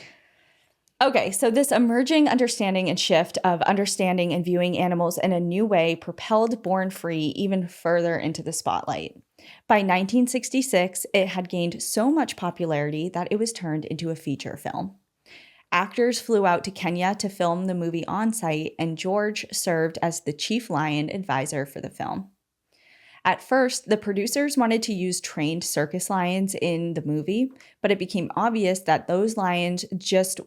Okay, so this emerging understanding and shift of understanding and viewing animals in a new way propelled Born Free even further into the spotlight. By 1966, it had gained so much popularity that it was turned into a feature film. Actors flew out to Kenya to film the movie on site, and George served as the chief lion advisor for the film. At first, the producers wanted to use trained circus lions in the movie, but it became obvious that those lions just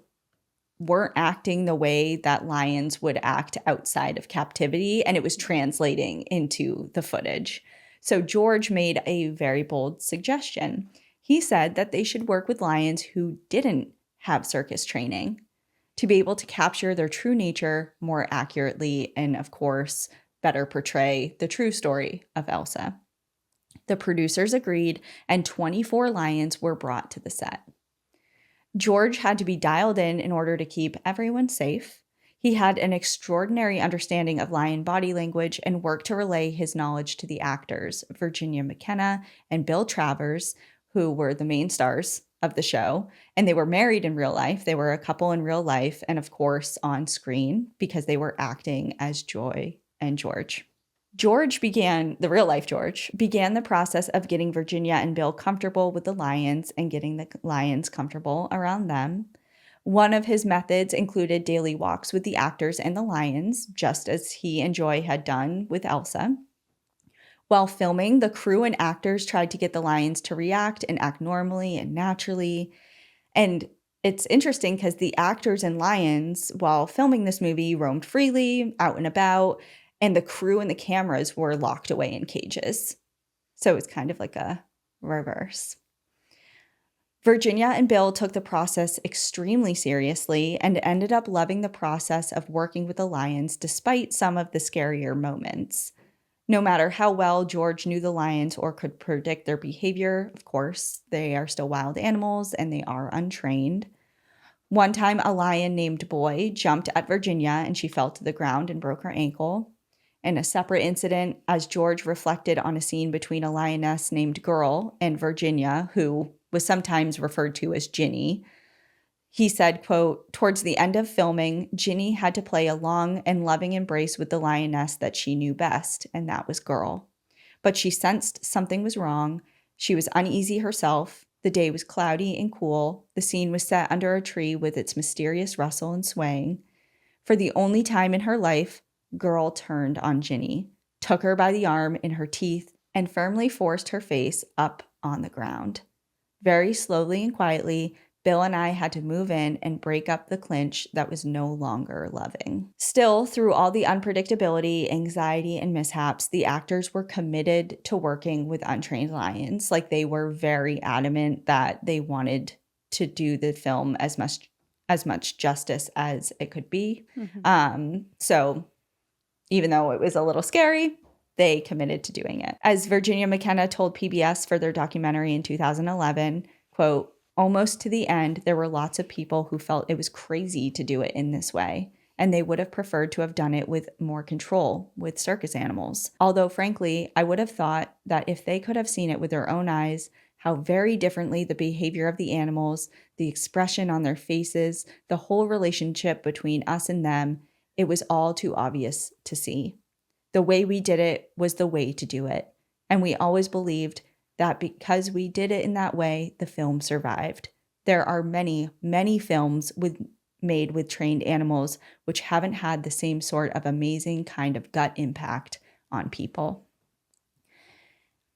weren't acting the way that lions would act outside of captivity, and it was translating into the footage. So George made a very bold suggestion. He said that they should work with lions who didn't have circus training to be able to capture their true nature more accurately and, of course, better portray the true story of Elsa. The producers agreed, and 24 lions were brought to the set. George had to be dialed in order to keep everyone safe. He had an extraordinary understanding of lion body language and worked to relay his knowledge to the actors, Virginia McKenna and Bill Travers, who were the main stars of the show. And they were married in real life. They were a couple in real life and, of course, on screen because they were acting as Joy and George. The real life George, began the process of getting Virginia and Bill comfortable with the lions and getting the lions comfortable around them. One of his methods included daily walks with the actors and the lions, just as he and Joy had done with Elsa. While filming, the crew and actors tried to get the lions to react and act normally and naturally. And it's interesting because the actors and lions, while filming this movie, roamed freely, out and about, and the crew and the cameras were locked away in cages. So it's kind of like a reverse. Virginia and Bill took the process extremely seriously and ended up loving the process of working with the lions despite some of the scarier moments. No matter how well George knew the lions or could predict their behavior, of course, they are still wild animals and they are untrained. One time, a lion named Boy jumped at Virginia and she fell to the ground and broke her ankle. In a separate incident, as George reflected on a scene between a lioness named Girl and Virginia, who was sometimes referred to as Ginny, he said, quote, "Towards the end of filming, Ginny had to play a long and loving embrace with the lioness that she knew best, and that was Girl. But she sensed something was wrong. She was uneasy herself. The day was cloudy and cool. The scene was set under a tree with its mysterious rustle and swaying. For the only time in her life, Girl turned on Ginny, took her by the arm in her teeth, and firmly forced her face up on the ground. Very slowly and quietly, Bill and I had to move in and break up the clinch that was no longer loving." Still, through all the unpredictability, anxiety, and mishaps, the actors were committed to working with untrained lions. Like, they were very adamant that they wanted to do the film as much justice as it could be. So even though it was a little scary, they committed to doing it. As Virginia McKenna told PBS for their documentary in 2011, quote, "Almost to the end, there were lots of people who felt it was crazy to do it in this way, and they would have preferred to have done it with more control, with circus animals. Although, frankly, I would have thought that if they could have seen it with their own eyes, how very differently the behavior of the animals, the expression on their faces, the whole relationship between us and them, it was all too obvious to see. The way we did it was the way to do it, and we always believed that because we did it in that way, the film survived. There are many, many films made with trained animals which haven't had the same sort of amazing kind of gut impact on people."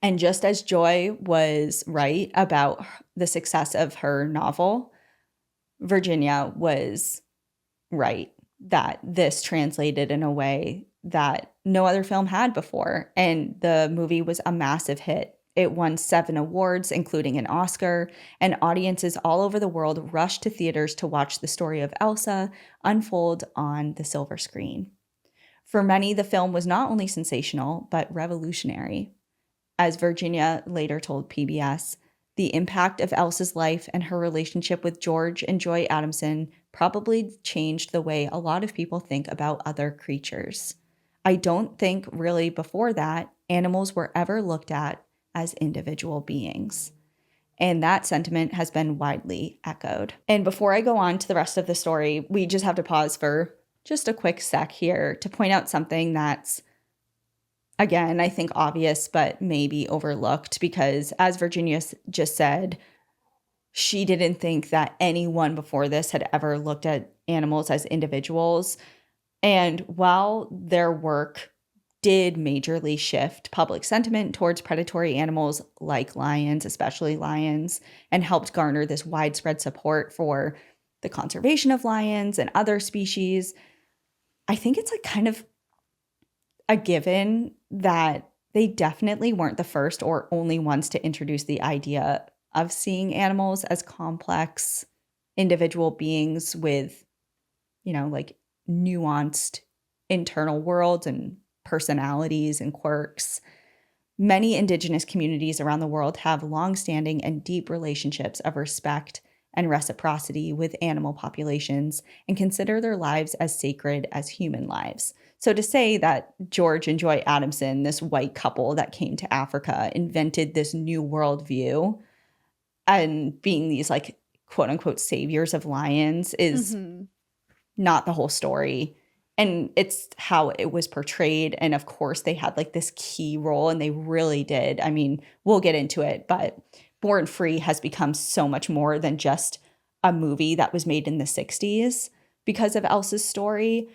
And just as Joy was right about the success of her novel, Virginia was right that this translated in a way that no other film had before, and the movie was a massive hit. It won 7 awards, including an Oscar, and audiences all over the world rushed to theaters to watch the story of Elsa unfold on the silver screen. For many, the film was not only sensational, but revolutionary. As Virginia later told PBS, the impact of Elsa's life and her relationship with George and Joy Adamson probably changed the way a lot of people think about other creatures. I don't think really before that animals were ever looked at as individual beings. And that sentiment has been widely echoed. And before I go on to the rest of the story, we just have to pause for just a quick sec here to point out something that's, again, I think obvious, but maybe overlooked, because as Virginia just said, she didn't think that anyone before this had ever looked at animals as individuals. And while their work did majorly shift public sentiment towards predatory animals like lions, especially lions, and helped garner this widespread support for the conservation of lions and other species, I think it's like kind of a given that they definitely weren't the first or only ones to introduce the idea of seeing animals as complex individual beings with, like nuanced internal worlds and personalities and quirks. Many indigenous communities around the world have long-standing and deep relationships of respect and reciprocity with animal populations and consider their lives as sacred as human lives. So to say that George and Joy Adamson, this white couple that came to Africa, invented this new worldview and being these like quote unquote saviors of lions is not the whole story. And it's how it was portrayed. And of course, they had like this key role, and they really did. I mean, we'll get into it, but Born Free has become so much more than just a movie that was made in the 60s because of Elsa's story.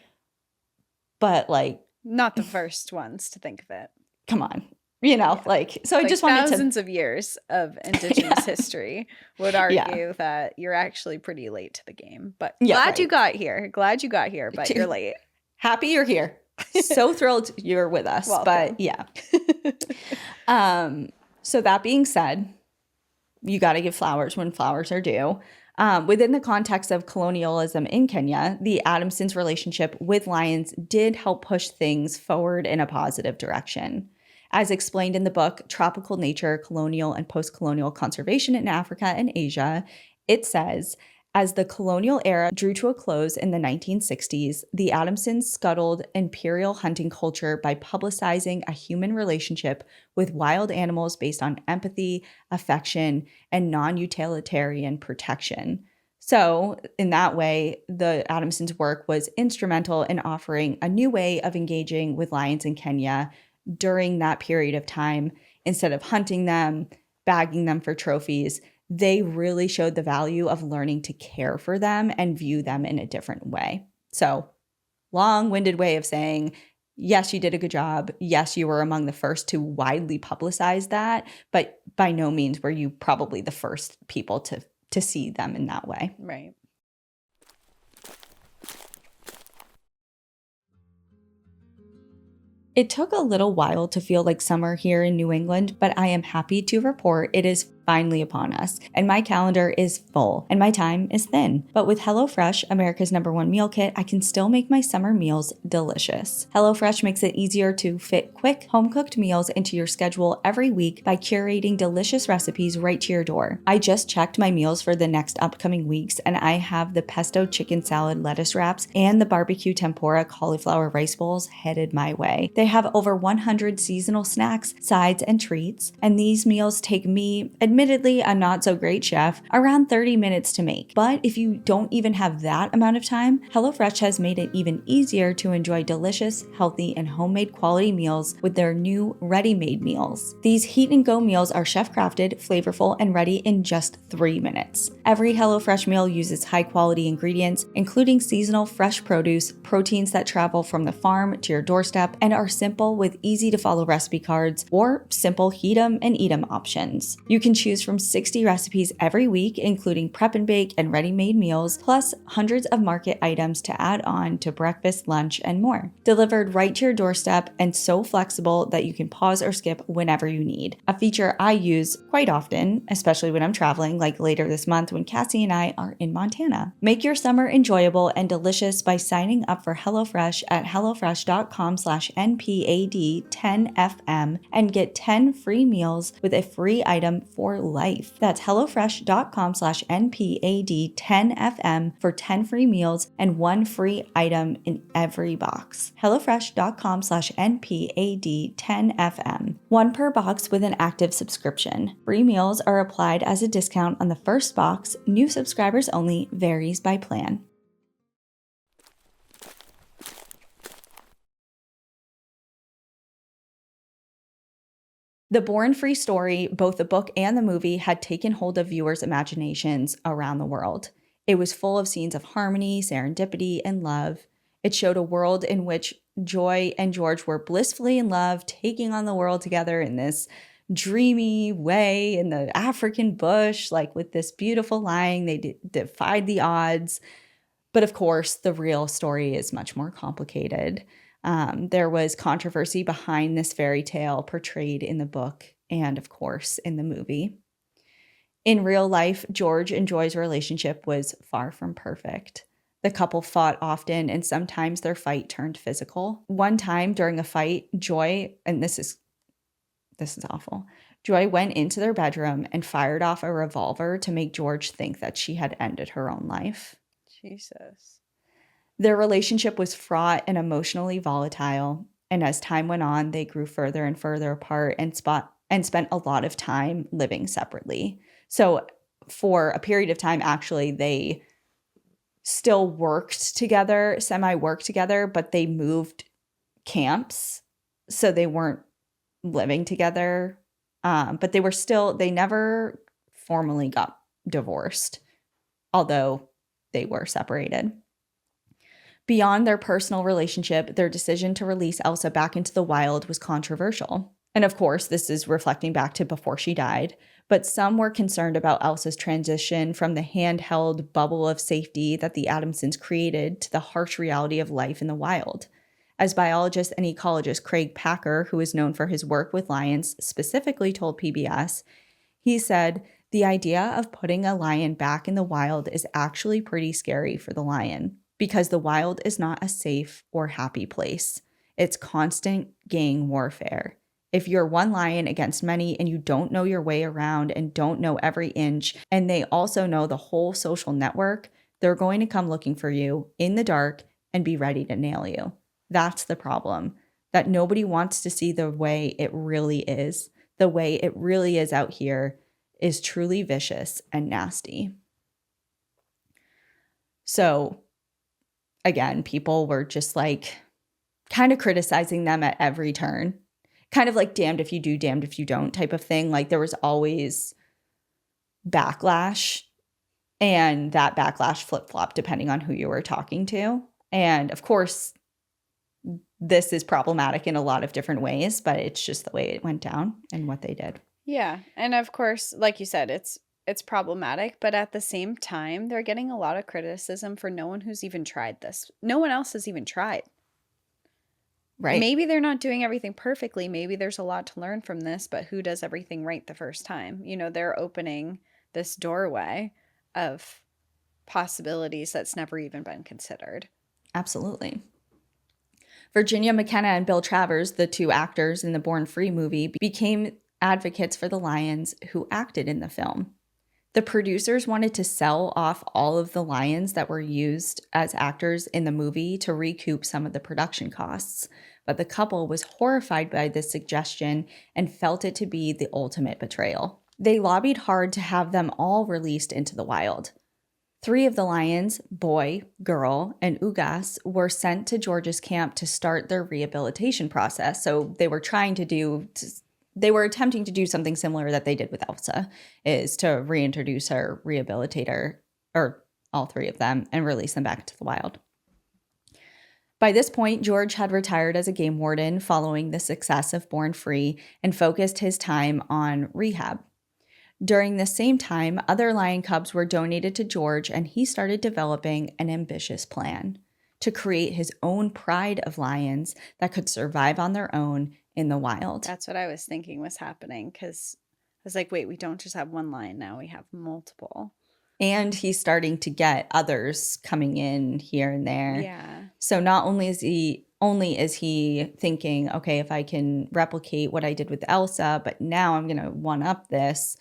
But like, not the first ones to think of it. Come on. You know, Yeah. like, so I Like just wanted thousands of years of indigenous history would argue that you're actually pretty late to the game. But glad you got here. Glad you got here, but you're late. Happy you're here. So thrilled you're with us. Welcome. But yeah. So that being said, you got to give flowers when flowers are due. Within the context of colonialism in Kenya, the Adamsons' relationship with lions did help push things forward in a positive direction. As explained in the book, Tropical Nature, Colonial and Post-Colonial Conservation in Africa and Asia, it says, as the colonial era drew to a close in the 1960s, the Adamsons scuttled imperial hunting culture by publicizing a human relationship with wild animals based on empathy, affection, and non-utilitarian protection. So, in that way, the Adamsons' work was instrumental in offering a new way of engaging with lions in Kenya during that period of time. Instead of hunting them, bagging them for trophies, they really showed the value of learning to care for them and view them in a different way. So, long-winded way of saying, yes, you did a good job. Yes, you were among the first to widely publicize that, but by no means were you probably the first people to see them in that way. Right. It took a little while to feel like summer here in New England, but I am happy to report it is finally upon us, and my calendar is full, and my time is thin. But with HelloFresh, America's #1 meal kit, I can still make my summer meals delicious. HelloFresh makes it easier to fit quick, home-cooked meals into your schedule every week by curating delicious recipes right to your door. I just checked my meals for the next upcoming weeks, and I have the pesto chicken salad lettuce wraps and the barbecue tempura cauliflower rice bowls headed my way. They have over 100 seasonal snacks, sides, and treats, and these meals take me, admittedly a not-so-great chef, around 30 minutes to make. But if you don't even have that amount of time, HelloFresh has made it even easier to enjoy delicious, healthy, and homemade quality meals with their new ready-made meals. These heat-and-go meals are chef-crafted, flavorful, and ready in just 3 minutes. Every HelloFresh meal uses high-quality ingredients, including seasonal fresh produce, proteins that travel from the farm to your doorstep, and are simple with easy-to-follow recipe cards or simple heat 'em and eat 'em options. You can choose from 60 recipes every week, including prep and bake and ready-made meals, plus hundreds of market items to add on to breakfast, lunch, and more. Delivered right to your doorstep and so flexible that you can pause or skip whenever you need. A feature I use quite often, especially when I'm traveling, like later this month when Cassie and I are in Montana. Make your summer enjoyable and delicious by signing up for HelloFresh at hellofresh.com/NPAD10FM and get 10 free meals with a free item for life. That's hellofresh.com/NPAD10FM for 10 free meals and 1 free item in every box. hellofresh.com/NPAD10FM. 1 per box with an active subscription. Free meals are applied as a discount on the first box. New subscribers only. Varies by plan. The Born Free story, both the book and the movie, had taken hold of viewers' imaginations around the world. It was full of scenes of harmony, serendipity, and love. It showed a world in which Joy and George were blissfully in love, taking on the world together in this dreamy way in the African bush, like with this beautiful lion. They defied the odds. But of course, the real story is much more complicated. There was controversy behind this fairy tale portrayed in the book and, of course, in the movie. In real life, George and Joy's relationship was far from perfect. The couple fought often, and sometimes their fight turned physical. One time during a fight, Joy, and this is awful, Joy went into their bedroom and fired off a revolver to make George think that she had ended her own life. Jesus. Their relationship was fraught and emotionally volatile, and as time went on, they grew further and further apart and spent a lot of time living separately. So for a period of time, actually, they still worked together, semi-worked together, but they moved camps, so they weren't living together. But they never formally got divorced. although they were separated. Beyond their personal relationship, their decision to release Elsa back into the wild was controversial. And of course, this is reflecting back to before she died, but some were concerned about Elsa's transition from the handheld bubble of safety that the Adamsons created to the harsh reality of life in the wild. As biologist and ecologist Craig Packer, who is known for his work with lions, specifically told PBS, he said, "The idea of putting a lion back in the wild is actually pretty scary for the lion, because the wild is not a safe or happy place. It's constant gang warfare. If you're one lion against many and you don't know your way around and don't know every inch, and they also know the whole social network, they're going to come looking for you in the dark and be ready to nail you. That's the problem, that nobody wants to see the way it really is. The way it really is out here is truly vicious and nasty." So again, people were just like kind of criticizing them at every turn. Kind of like damned if you do, damned if you don't type of thing. Like there was always backlash, and that backlash flip-flopped depending on who you were talking to. And of course, this is problematic in a lot of different ways, but it's just the way it went down and what they did. Yeah. And of course, like you said, it's problematic, but at the same time, they're getting a lot of criticism for no one who's even tried this. No one else has even tried. Right. Maybe they're not doing everything perfectly. Maybe there's a lot to learn from this, but who does everything right the first time? You know, they're opening this doorway of possibilities that's never even been considered. Absolutely. Virginia McKenna and Bill Travers, the two actors in the Born Free movie, became advocates for the lions who acted in the film. The producers wanted to sell off all of the lions that were used as actors in the movie to recoup some of the production costs, but the couple was horrified by this suggestion and felt it to be the ultimate betrayal. They lobbied hard to have them all released into the wild. 3 of the lions, Boy, Girl, and Ugas, were sent to George's camp to start their rehabilitation process. So they were attempting to do something similar that they did with Elsa, is to reintroduce her, rehabilitate her, or all 3 of them, and release them back into the wild. By this point, George had retired as a game warden following the success of Born Free and focused his time on rehab. During the same time, other lion cubs were donated to George, and he started developing an ambitious plan to create his own pride of lions that could survive on their own in the wild. That's what I was thinking was happening, because I was like, wait, we don't just have one lion now, we have multiple. And he's starting to get others coming in here and there. Yeah. So not only is he thinking, okay, if I can replicate what I did with Elsa, but now I'm going to one-up this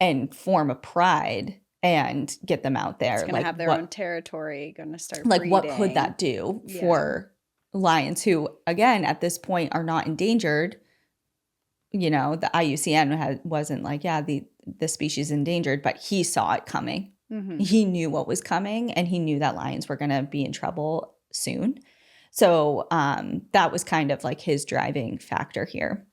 and form a pride and get them out there. It's going to have their own territory, going to start like breeding. What could that do for lions who, again, at this point are not endangered? You know, the IUCN wasn't like, yeah, the species endangered, but he saw it coming. Mm-hmm. He knew what was coming, and he knew that lions were going to be in trouble soon. So that was kind of like his driving factor here.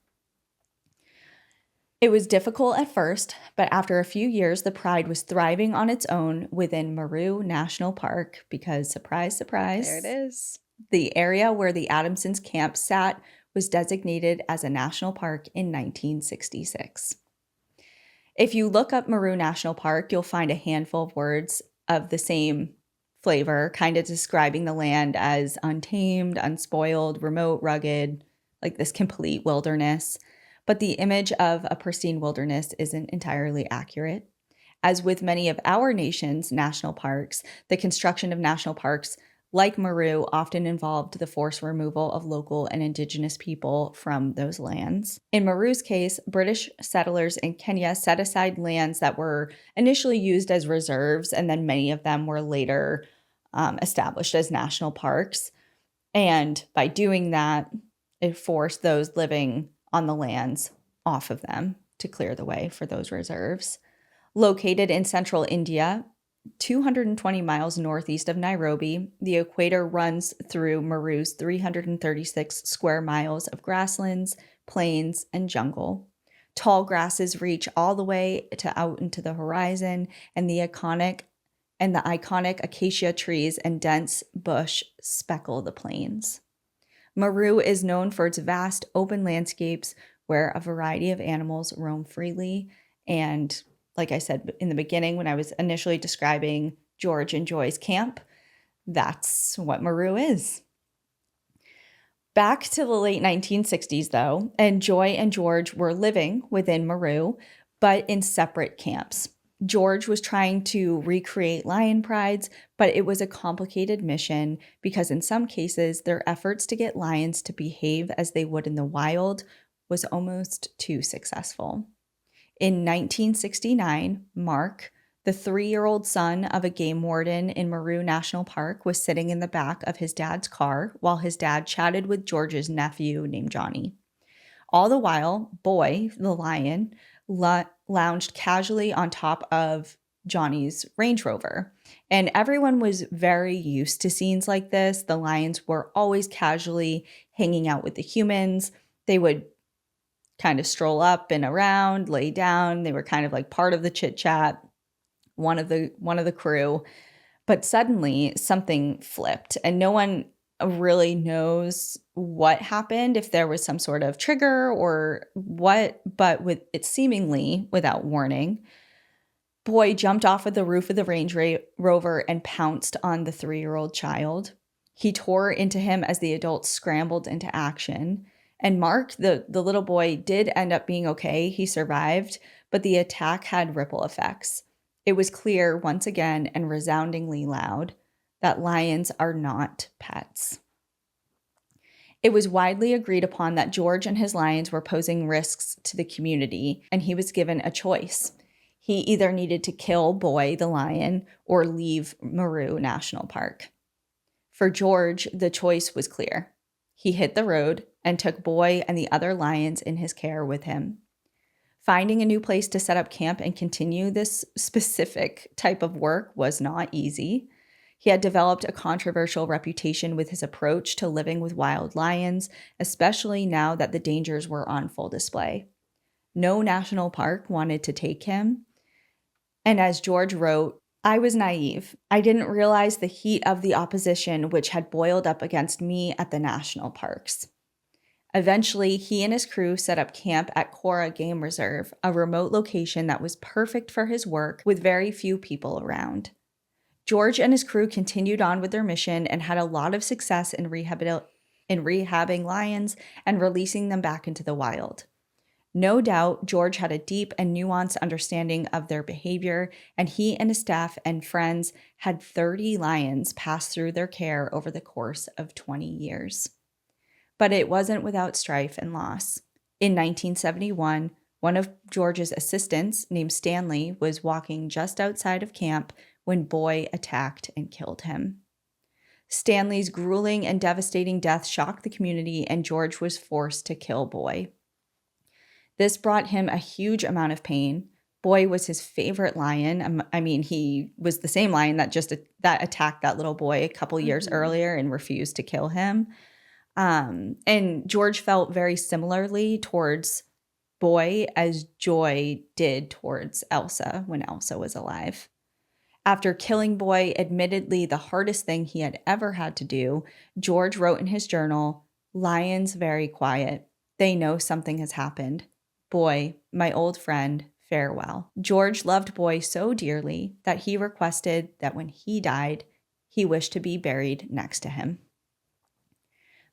It was difficult at first, but after a few years, the pride was thriving on its own within Meru National Park because, surprise, surprise, there it is. The area where the Adamsons camp sat was designated as a national park in 1966. If you look up Meru National Park, you'll find a handful of words of the same flavor, kind of describing the land as untamed, unspoiled, remote, rugged, like this complete wilderness. But the image of a pristine wilderness isn't entirely accurate. As with many of our nation's national parks, the construction of national parks like Meru often involved the forced removal of local and indigenous people from those lands. In Meru's case, British settlers in Kenya set aside lands that were initially used as reserves, and then many of them were later established as national parks. And by doing that, it forced those living on the lands off of them to clear the way for those reserves. Located in central India, 220 miles northeast of Nairobi, the equator runs through Meru's 336 square miles of grasslands, plains, and jungle. Tall grasses reach all the way to out into the horizon, and the iconic and the iconic acacia trees and dense bush speckle the plains. Meru is known for its vast open landscapes where a variety of animals roam freely. And like I said in the beginning, when I was initially describing George and Joy's camp, that's what Meru is. Back to the late 1960s, though, and Joy and George were living within Meru, but in separate camps. George was trying to recreate lion prides, but it was a complicated mission because in some cases, their efforts to get lions to behave as they would in the wild was almost too successful. In 1969, Mark, the 3-year-old son of a game warden in Meru National Park, was sitting in the back of his dad's car while his dad chatted with George's nephew named Johnny. All the while, Boy, the lion, lounged casually on top of Johnny's Range Rover. And everyone was very used to scenes like this. The lions were always casually hanging out with the humans. They would kind of stroll up and around, lay down. They were kind of like part of the chit chat, one of the crew. But suddenly something flipped, and no one really knows what happened, if there was some sort of trigger or what, but with it seemingly without warning, Boy jumped off of the roof of the Range Rover and pounced on the 3-year-old child. He tore into him as the adults scrambled into action. And Mark, the little boy, did end up being okay. He survived, but the attack had ripple effects. It was clear once again and resoundingly loud that lions are not pets. It was widely agreed upon that George and his lions were posing risks to the community, and he was given a choice. He either needed to kill Boy the lion or leave Meru National Park. For George, the choice was clear. He hit the road and took Boy and the other lions in his care with him. Finding a new place to set up camp and continue this specific type of work was not easy. He had developed a controversial reputation with his approach to living with wild lions, especially now that the dangers were on full display. No national park wanted to take him. And as George wrote, I was naive. I didn't realize the heat of the opposition which had boiled up against me at the national parks. Eventually, he and his crew set up camp at Cora Game Reserve, a remote location that was perfect for his work with very few people around. George and his crew continued on with their mission and had a lot of success in rehabbing lions and releasing them back into the wild. No doubt, George had a deep and nuanced understanding of their behavior, and he and his staff and friends had 30 lions pass through their care over the course of 20 years. But it wasn't without strife and loss. In 1971, one of George's assistants, named Stanley, was walking just outside of camp when Boy attacked and killed him. Stanley's grueling and devastating death shocked the community, and George was forced to kill Boy. This brought him a huge amount of pain. Boy was his favorite lion. I mean, he was the same lion that attacked that little boy a couple years earlier and refused to kill him. And George felt very similarly towards Boy as Joy did towards Elsa when Elsa was alive. After killing Boy, admittedly the hardest thing he had ever had to do, George wrote in his journal, "Lions very quiet. They know something has happened. Boy, my old friend, farewell." George loved Boy so dearly that he requested that when he died, he wished to be buried next to him.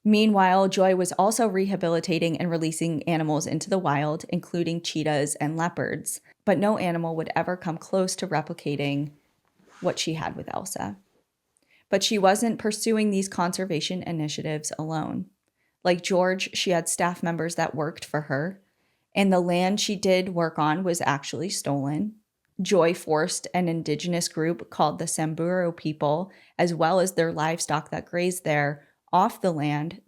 Meanwhile, Joy was also rehabilitating and releasing animals into the wild, including cheetahs and leopards, but no animal would ever come close to replicating what she had with Elsa. But she wasn't pursuing these conservation initiatives alone. Like George, she had staff members that worked for her, and the land she did work on was actually stolen. Joy forced an indigenous group called the Attenborough people, as well as their livestock that grazed there, off the land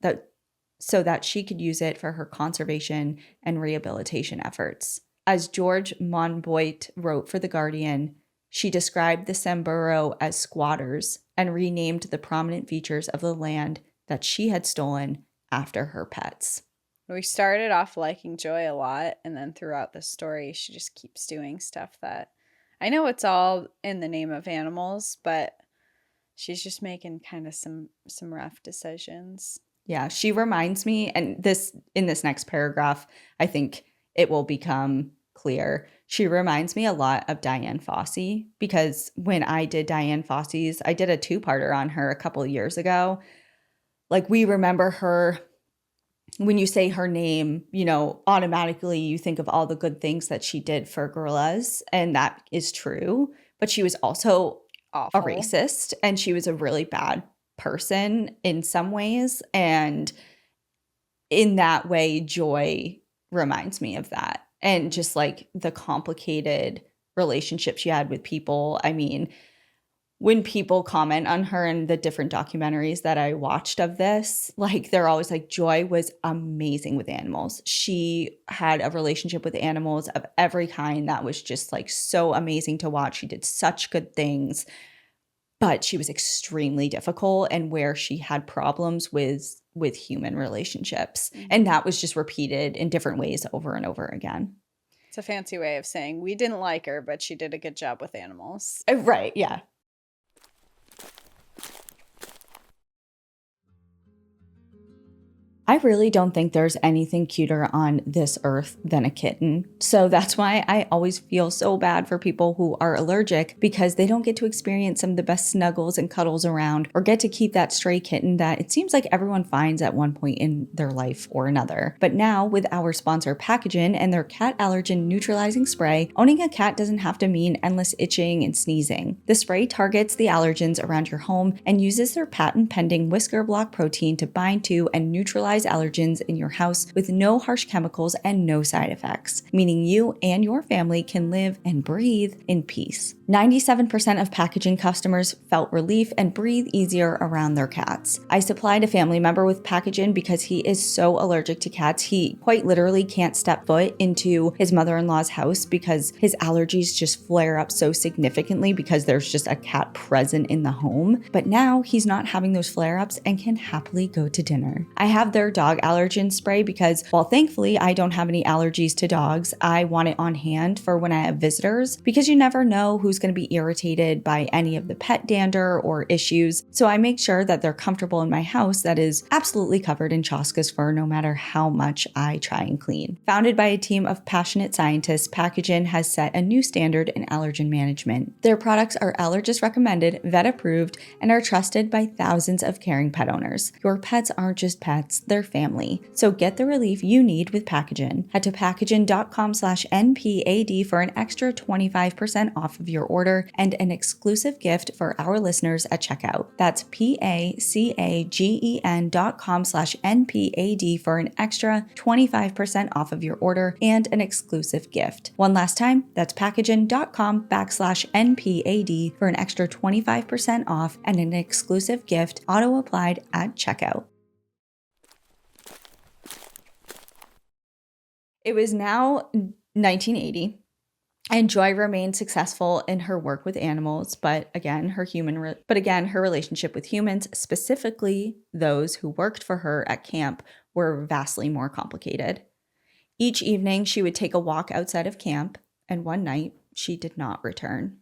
so that she could use it for her conservation and rehabilitation efforts. As George Monboit wrote for The Guardian, she described the Attenborough as squatters and renamed the prominent features of the land that she had stolen after her pets. We started off liking Joy a lot, and then throughout the story, she just keeps doing stuff that I know it's all in the name of animals, but she's just making kind of some rough decisions. Yeah, she reminds me, and this in this next paragraph, I think it will become clear. She reminds me a lot of Diane Fossey, because when I did Diane Fossey's, I did a two-parter on her a couple of years ago. Like, we remember her, when you say her name, you know, automatically you think of all the good things that she did for gorillas, and that is true. But she was also a Awful. racist, and she was a really bad person in some ways. And in that way, Joy reminds me of that. And just like the complicated relationship she had with people. I mean, when people comment on her in the different documentaries that I watched of this, like, they're always like, Joy was amazing with animals. She had a relationship with animals of every kind that was just like so amazing to watch. She did such good things, but she was extremely difficult, and where she had problems with human relationships. Mm-hmm. And that was just repeated in different ways over and over again. It's a fancy way of saying we didn't like her, but she did a good job with animals. Right, yeah. I really don't think there's anything cuter on this earth than a kitten. So that's why I always feel so bad for people who are allergic, because they don't get to experience some of the best snuggles and cuddles around, or get to keep that stray kitten that it seems like everyone finds at one point in their life or another. But now, with our sponsor Packagin and their cat allergen neutralizing spray, owning a cat doesn't have to mean endless itching and sneezing. The spray targets the allergens around your home and uses their patent-pending whisker block protein to bind to and neutralize allergens in your house with no harsh chemicals and no side effects, meaning you and your family can live and breathe in peace. 97% of Packagin customers felt relief and breathe easier around their cats. I supplied a family member with Packagin because he is so allergic to cats. He quite literally can't step foot into his mother-in-law's house because his allergies just flare up so significantly because there's just a cat present in the home. But now he's not having those flare-ups and can happily go to dinner. I have their dog allergen spray because, while thankfully I don't have any allergies to dogs, I want it on hand for when I have visitors, because you never know who's going to be irritated by any of the pet dander or issues. So I make sure that they're comfortable in my house that is absolutely covered in Chaska's fur no matter how much I try and clean. Founded by a team of passionate scientists, Packagin has set a new standard in allergen management. Their products are allergist recommended, vet approved, and are trusted by thousands of caring pet owners. Your pets aren't just pets, they're family. So get the relief you need with Packagin. Head to packagin.com/NPAD for an extra 25% off of your order and an exclusive gift for our listeners at checkout. That's PACAGEN.com/NPAD for an extra 25% off of your order and an exclusive gift. One last time, that's packagin.com/NPAD for an extra 25% off and an exclusive gift, auto applied at checkout. It was now 1980, and Joy remained successful in her work with animals, but again, her relationship with humans, specifically those who worked for her at camp, were vastly more complicated. Each evening, she would take a walk outside of camp, and one night, she did not return.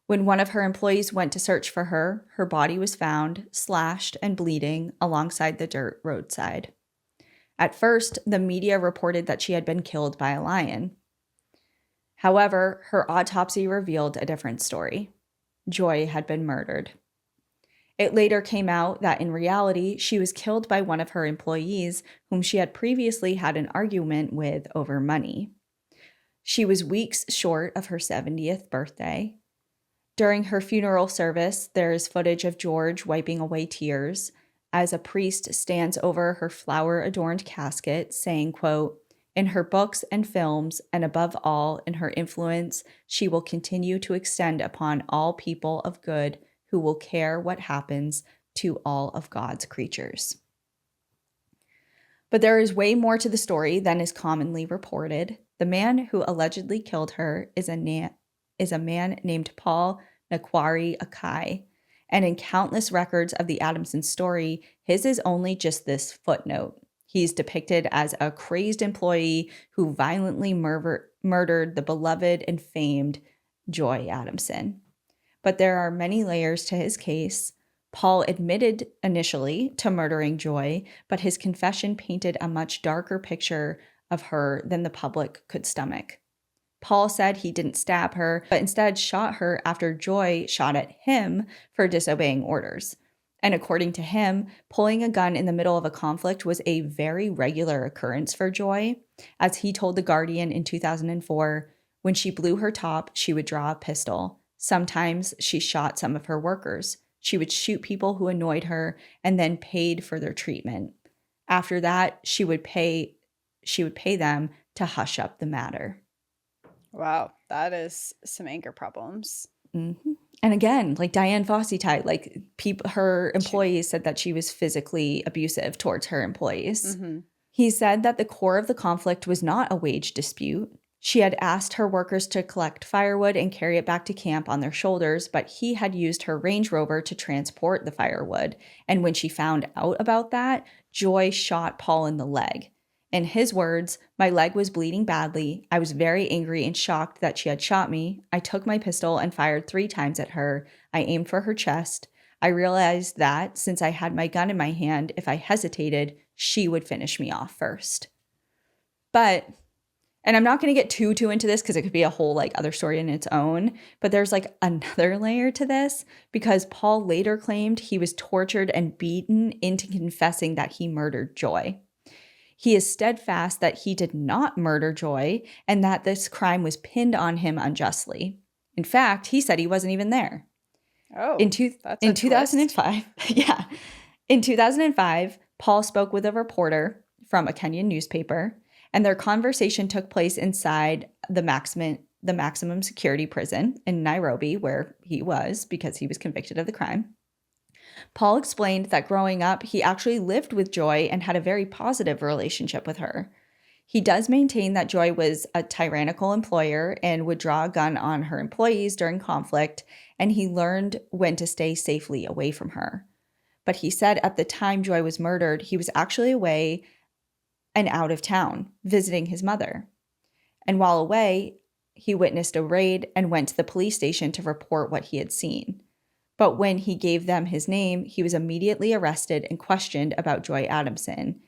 When one of her employees went to search for her, her body was found, slashed and bleeding alongside the dirt roadside. At first, the media reported that she had been killed by a lion. However, her autopsy revealed a different story. Joy had been murdered. It later came out that in reality, she was killed by one of her employees whom she had previously had an argument with over money. She was weeks short of her 70th birthday. During her funeral service, there is footage of George wiping away tears as a priest stands over her flower-adorned casket, saying, quote, "In her books and films, and above all, in her influence, she will continue to extend upon all people of good who will care what happens to all of God's creatures." But there is way more to the story than is commonly reported. The man who allegedly killed her is a man named Paul Nakwari Akai. And in countless records of the Adamsons story, his is only just this footnote. He's depicted as a crazed employee who violently murdered the beloved and famed Joy Adamson. But there are many layers to his case. Paul admitted initially to murdering Joy, but his confession painted a much darker picture of her than the public could stomach. Paul said he didn't stab her, but instead shot her after Joy shot at him for disobeying orders. And according to him, pulling a gun in the middle of a conflict was a very regular occurrence for Joy. As he told The Guardian in 2004, when she blew her top, she would draw a pistol. Sometimes she shot some of her workers. She would shoot people who annoyed her and then paid for their treatment. After that, she would pay them to hush up the matter. Wow, that is some anger problems. Mm-hmm. And again, like Diane Fossey type, like her employees said that she was physically abusive towards her employees. Mm-hmm. He said that the core of the conflict was not a wage dispute. She had asked her workers to collect firewood and carry it back to camp on their shoulders, but he had used her Range Rover to transport the firewood. And when she found out about that, Joy shot Paul in the leg. In his words, "My leg was bleeding badly. I was very angry and shocked that she had shot me. I took my pistol and fired 3 times at her. I aimed for her chest. I realized that since I had my gun in my hand, if I hesitated, she would finish me off first." But, and I'm not going to get too into this because it could be a whole like other story in its own, but there's like another layer to this because Paul later claimed he was tortured and beaten into confessing that he murdered Joy. He is steadfast that he did not murder Joy and that this crime was pinned on him unjustly. In fact, he said he wasn't even there. Oh, in 2005, yeah. In 2005, Paul spoke with a reporter from a Kenyan newspaper, and their conversation took place inside the maximum security prison in Nairobi, where he was because he was convicted of the crime. Paul explained that growing up, he actually lived with Joy and had a very positive relationship with her. He does maintain that Joy was a tyrannical employer and would draw a gun on her employees during conflict, and he learned when to stay safely away from her. But he said at the time Joy was murdered, he was actually away and out of town, visiting his mother. And while away, he witnessed a raid and went to the police station to report what he had seen. But when he gave them his name, he was immediately arrested and questioned about Joy Adamson.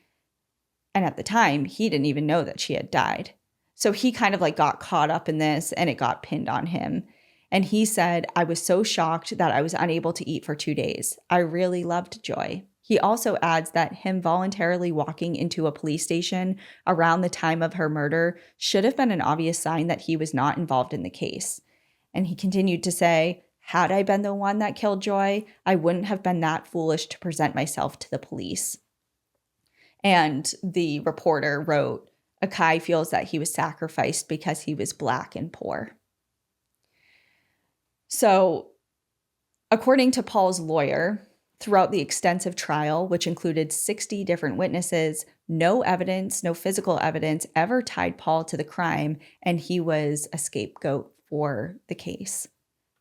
And at the time, he didn't even know that she had died. So he kind of like got caught up in this and it got pinned on him. And he said, "I was so shocked that I was unable to eat for 2 days. I really loved Joy." He also adds that him voluntarily walking into a police station around the time of her murder should have been an obvious sign that he was not involved in the case. And he continued to say, "Had I been the one that killed Joy, I wouldn't have been that foolish to present myself to the police." And the reporter wrote, "Akai feels that he was sacrificed because he was Black and poor." So, according to Paul's lawyer, throughout the extensive trial, which included 60 different witnesses, no evidence, no physical evidence ever tied Paul to the crime, and he was a scapegoat for the case.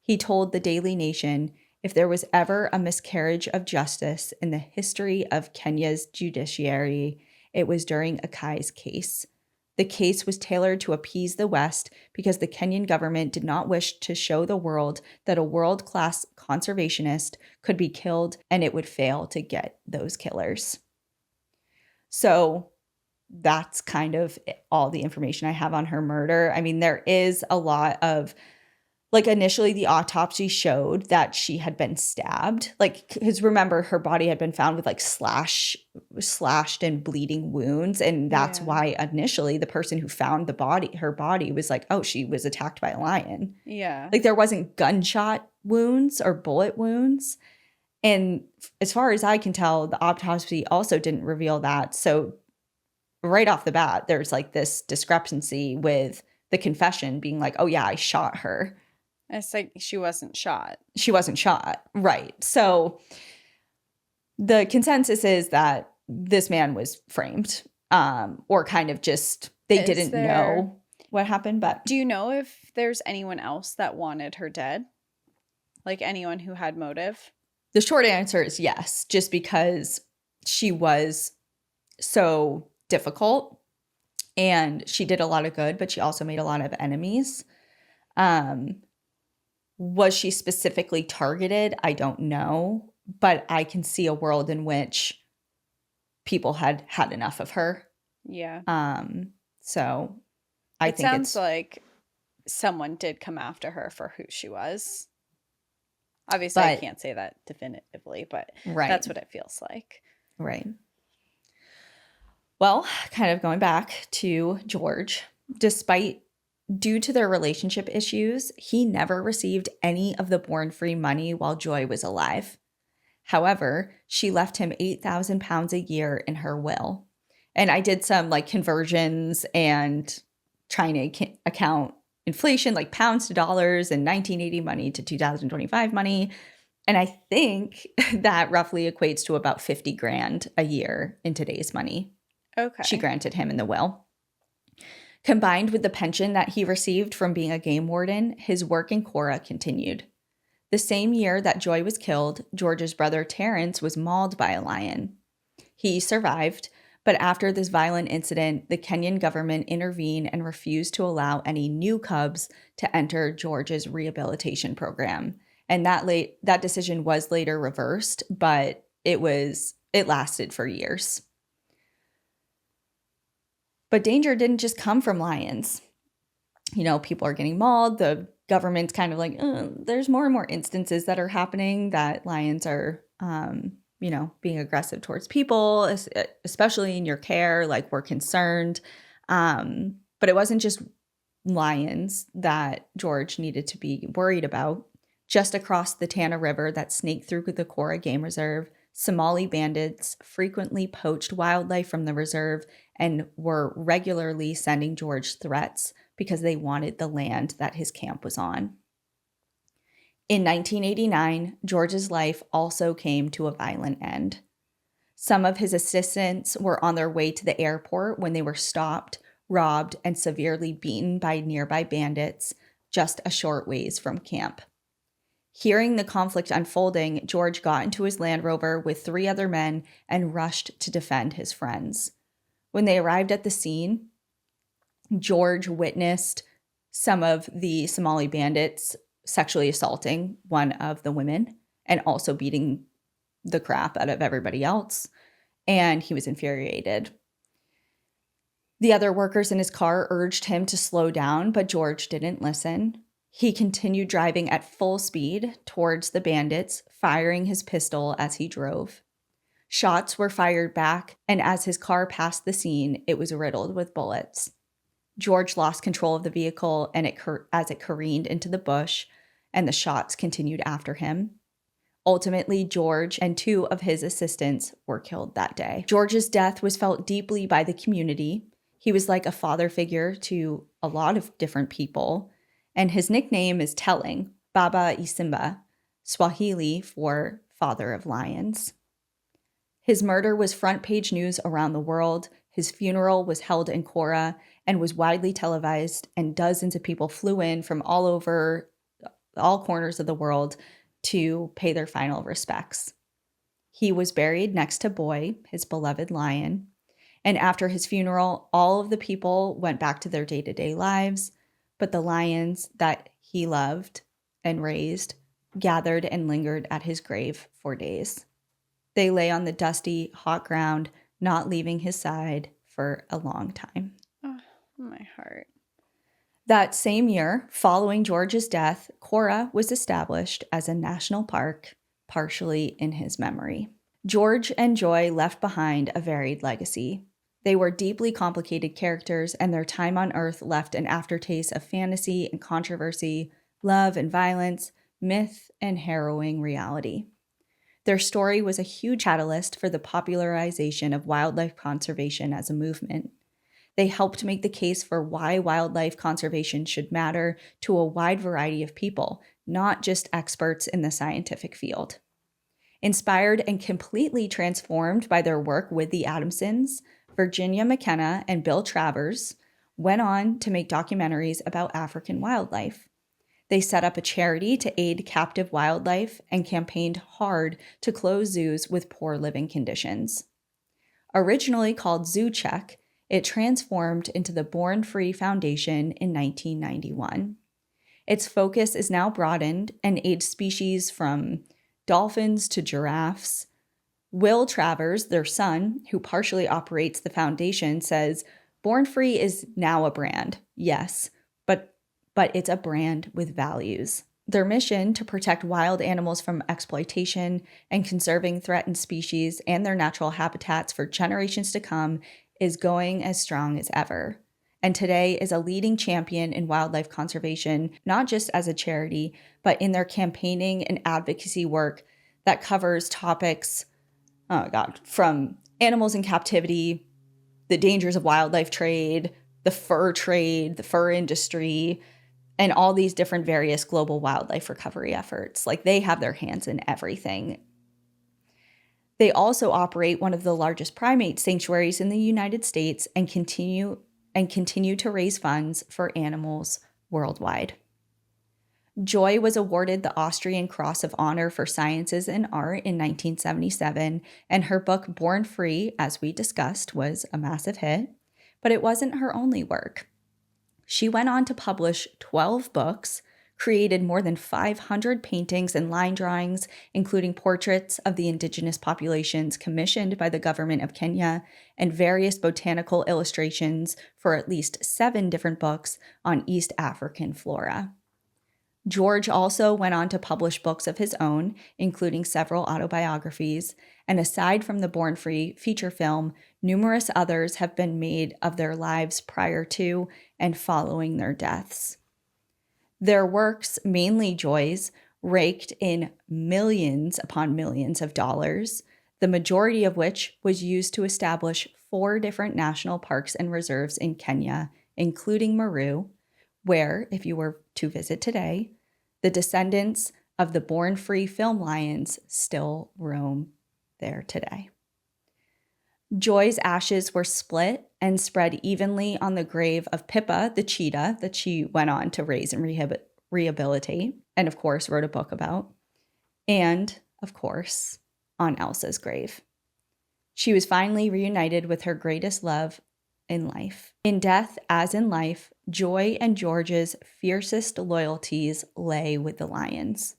He told the Daily Nation, "If there was ever a miscarriage of justice in the history of Kenya's judiciary, it was during Akai's case. The case was tailored to appease the West because the Kenyan government did not wish to show the world that a world-class conservationist could be killed and it would fail to get those killers." So that's kind of all the information I have on her murder. I mean, there is a lot of, like, initially the autopsy showed that she had been stabbed. Like, because remember, her body had been found with like slashed and bleeding wounds. And that's why initially the person who found her body was like, oh, she was attacked by a lion. Yeah. Like, there wasn't gunshot wounds or bullet wounds. And as far as I can tell, the autopsy also didn't reveal that. So right off the bat, there's like this discrepancy with the confession being like, oh yeah, I shot her. It's like she wasn't shot. She wasn't shot. Right. So the consensus is that this man was framed, or kind of just, they didn't know what happened. But do you know if there's anyone else that wanted her dead? Like anyone who had motive? The short answer is yes, just because she was so difficult and she did a lot of good, but she also made a lot of enemies. Was she specifically targeted? I don't know, but I can see a world in which people had had enough of her. Yeah. So I think sounds like someone did come after her for who she was. Obviously, I can't say that definitively, but that's what it feels like. Right. Well, kind of going back to George, due to their relationship issues, he never received any of the Born Free money while Joy was alive. However, she left him 8,000 pounds a year in her will. And I did some like conversions and trying to account inflation, like pounds to dollars and 1980 money to 2025 money. And I think that roughly equates to about 50 grand a year in today's money. Okay. She granted him in the will. Combined with the pension that he received from being a game warden, his work in Cora continued. The same year that Joy was killed, George's brother Terrence was mauled by a lion. He survived, but after this violent incident, the Kenyan government intervened and refused to allow any new cubs to enter George's rehabilitation program. And that decision was later reversed, but it lasted for years. But danger didn't just come from lions. You know, people are getting mauled. The government's kind of like, there's more and more instances that are happening that lions are, being aggressive towards people, especially in your care. Like, we're concerned. But it wasn't just lions that George needed to be worried about. Just across the Tana River that snaked through the Cora Game Reserve, Somali bandits frequently poached wildlife from the reserve and were regularly sending George threats because they wanted the land that his camp was on. In 1989, George's life also came to a violent end. Some of his assistants were on their way to the airport when they were stopped, robbed, and severely beaten by nearby bandits just a short ways from camp. Hearing the conflict unfolding, George got into his Land Rover with 3 other men and rushed to defend his friends. When they arrived at the scene, George witnessed some of the Somali bandits sexually assaulting one of the women and also beating the crap out of everybody else, and he was infuriated. The other workers in his car urged him to slow down, but George didn't listen. He continued driving at full speed towards the bandits, firing his pistol as he drove. Shots were fired back, and as his car passed the scene, it was riddled with bullets. George lost control of the vehicle as it careened into the bush, and the shots continued after him. Ultimately, George and 2 of his assistants were killed that day. George's death was felt deeply by the community. He was like a father figure to a lot of different people, and his nickname is telling, Baba Isimba, Swahili for Father of Lions. His murder was front-page news around the world. His funeral was held in Cora and was widely televised, and dozens of people flew in from all corners of the world to pay their final respects. He was buried next to Boy, his beloved lion, and after his funeral, all of the people went back to their day-to-day lives, but the lions that he loved and raised gathered and lingered at his grave for days. They lay on the dusty, hot ground, not leaving his side for a long time. Oh, my heart. That same year, following George's death, Cora was established as a national park, partially in his memory. George and Joy left behind a varied legacy. They were deeply complicated characters, and their time on Earth left an aftertaste of fantasy and controversy, love and violence, myth and harrowing reality. Their story was a huge catalyst for the popularization of wildlife conservation as a movement. They helped make the case for why wildlife conservation should matter to a wide variety of people, not just experts in the scientific field. Inspired and completely transformed by their work with the Adamsons, Virginia McKenna and Bill Travers went on to make documentaries about African wildlife. They set up a charity to aid captive wildlife and campaigned hard to close zoos with poor living conditions. Originally called Zoo Check, it transformed into the Born Free Foundation in 1991. Its focus is now broadened and aids species from dolphins to giraffes. Will Travers, their son, who partially operates the foundation, says, Born Free is now a brand, yes, but it's a brand with values. Their mission to protect wild animals from exploitation and conserving threatened species and their natural habitats for generations to come is going as strong as ever. And today is a leading champion in wildlife conservation, not just as a charity, but in their campaigning and advocacy work that covers topics, from animals in captivity, the dangers of wildlife trade, the fur industry, and all these different various global wildlife recovery efforts. Like, they have their hands in everything. They also operate one of the largest primate sanctuaries in the United States and continue to raise funds for animals worldwide. Joy was awarded the Austrian Cross of Honor for Sciences and Art in 1977, and her book Born Free, as we discussed, was a massive hit. But it wasn't her only work. She went on to publish 12 books, created more than 500 paintings and line drawings, including portraits of the indigenous populations commissioned by the government of Kenya, and various botanical illustrations for at least 7 different books on East African flora. George also went on to publish books of his own, including several autobiographies, and aside from the Born Free feature film, numerous others have been made of their lives prior to and following their deaths. Their works, mainly Joy's, raked in millions upon millions of dollars, the majority of which was used to establish 4 different national parks and reserves in Kenya, including Meru, where, if you were to visit today, the descendants of the Born Free film lions still roam there today. Joy's ashes were split and spread evenly on the grave of Pippa, the cheetah that she went on to raise and rehabilitate, and of course wrote a book about, and, of course, on Elsa's grave. She was finally reunited with her greatest love in life. In death, as in life, Joy and George's fiercest loyalties lay with the lions.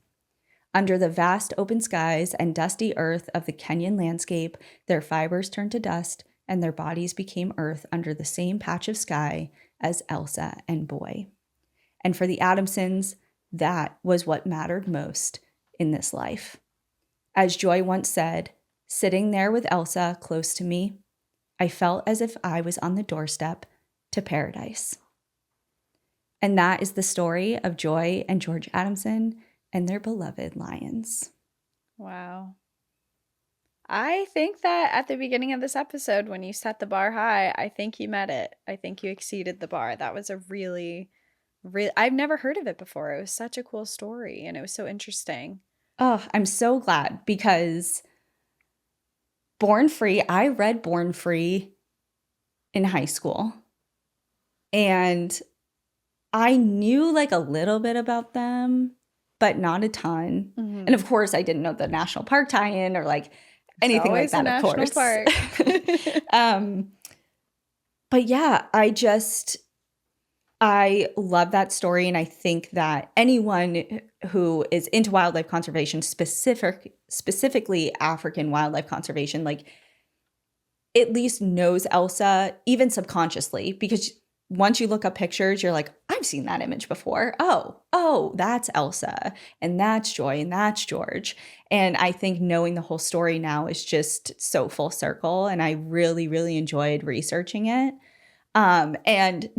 Under the vast open skies and dusty earth of the Kenyan landscape, their fibers turned to dust and their bodies became earth under the same patch of sky as Elsa and Boy. And for the Adamsons, that was what mattered most in this life. As Joy once said, sitting there with Elsa close to me, I felt as if I was on the doorstep to paradise. And that is the story of Joy and George Adamson and their beloved lions. Wow. I think that at the beginning of this episode, when you set the bar high, I think you met it. I think you exceeded the bar. That was a really, I've never heard of it before. It was such a cool story and it was so interesting. Oh, I'm so glad, because Born Free, I read Born Free in high school. And I knew like a little bit about them, but not a ton. Mm-hmm. And of course, I didn't know the national park tie-in or like anything like that, of course. Park. But yeah, I love that story. And I think that anyone who is into wildlife conservation, specifically African wildlife conservation, like at least knows Elsa, even subconsciously, because once you look up pictures, you're like, I've seen that image before. Oh, that's Elsa, and that's Joy, and that's George. And I think knowing the whole story now is just so full circle, and I really, really enjoyed researching it. And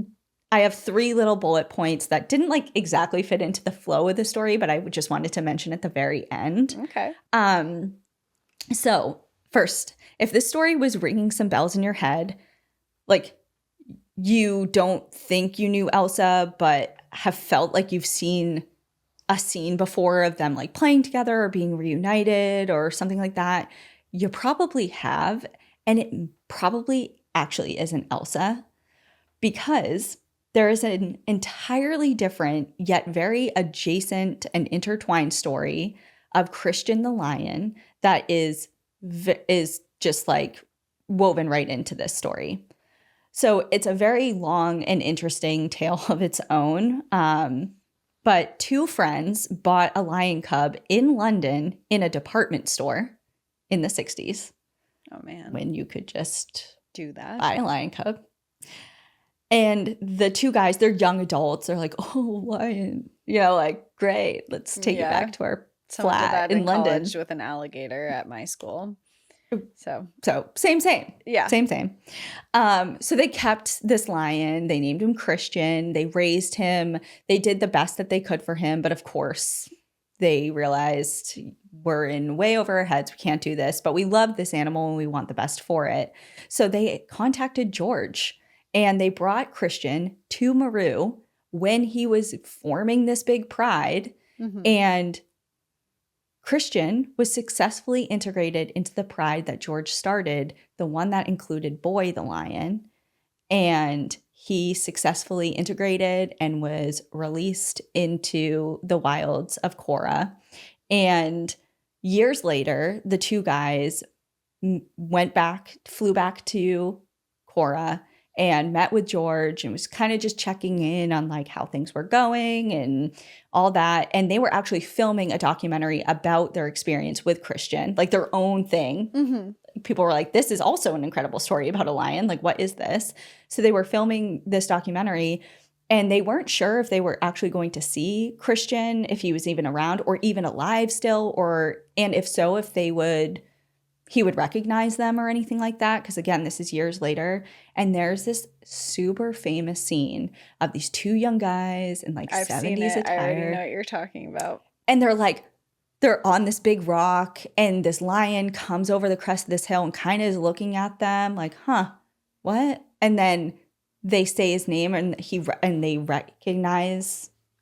I have 3 little bullet points that didn't like exactly fit into the flow of the story, but I just wanted to mention at the very end. Okay. So first, if this story was ringing some bells in your head, like you don't think you knew Elsa, but have felt like you've seen a scene before of them like playing together or being reunited or something like that, you probably have. And it probably actually isn't Elsa, because there is an entirely different yet very adjacent and intertwined story of Christian the lion that is just like woven right into this story. So it's a very long and interesting tale of its own. But But two friends bought a lion cub in London in a department store in the 60s. Oh, man. When you could just do that. Buy a lion cub. And the two guys, they're young adults. They're like, oh, lion. You know, like, great. Let's take it back to our Someone did flat that in London. College with an alligator at my school. So same. Yeah. Same. So they kept this lion. They named him Christian. They raised him. They did the best that they could for him. But of course, they realized we're in way over our heads. We can't do this. But we love this animal and we want the best for it. So they contacted George and they brought Christian to Meru when he was forming this big pride. Mm-hmm. And Christian was successfully integrated into the pride that George started, the one that included Boy the lion. And he successfully integrated and was released into the wilds of Kora. And years later, the two guys flew back to Kora and met with George and was kind of just checking in on like how things were going and all that. And they were actually filming a documentary about their experience with Christian, like their own thing. Mm-hmm. People were like, this is also an incredible story about a lion. Like, what is this? So they were filming this documentary and they weren't sure if they were actually going to see Christian, if he was even around or even alive still, and if so, if he would recognize them or anything like that. Because again, this is years later. And there's this super famous scene of these two young guys in like I've 70s seen it. attire. I already know what you're talking about. And they're on this big rock and this lion comes over the crest of this hill and kind of is looking at them like, huh, what? And then they say his name and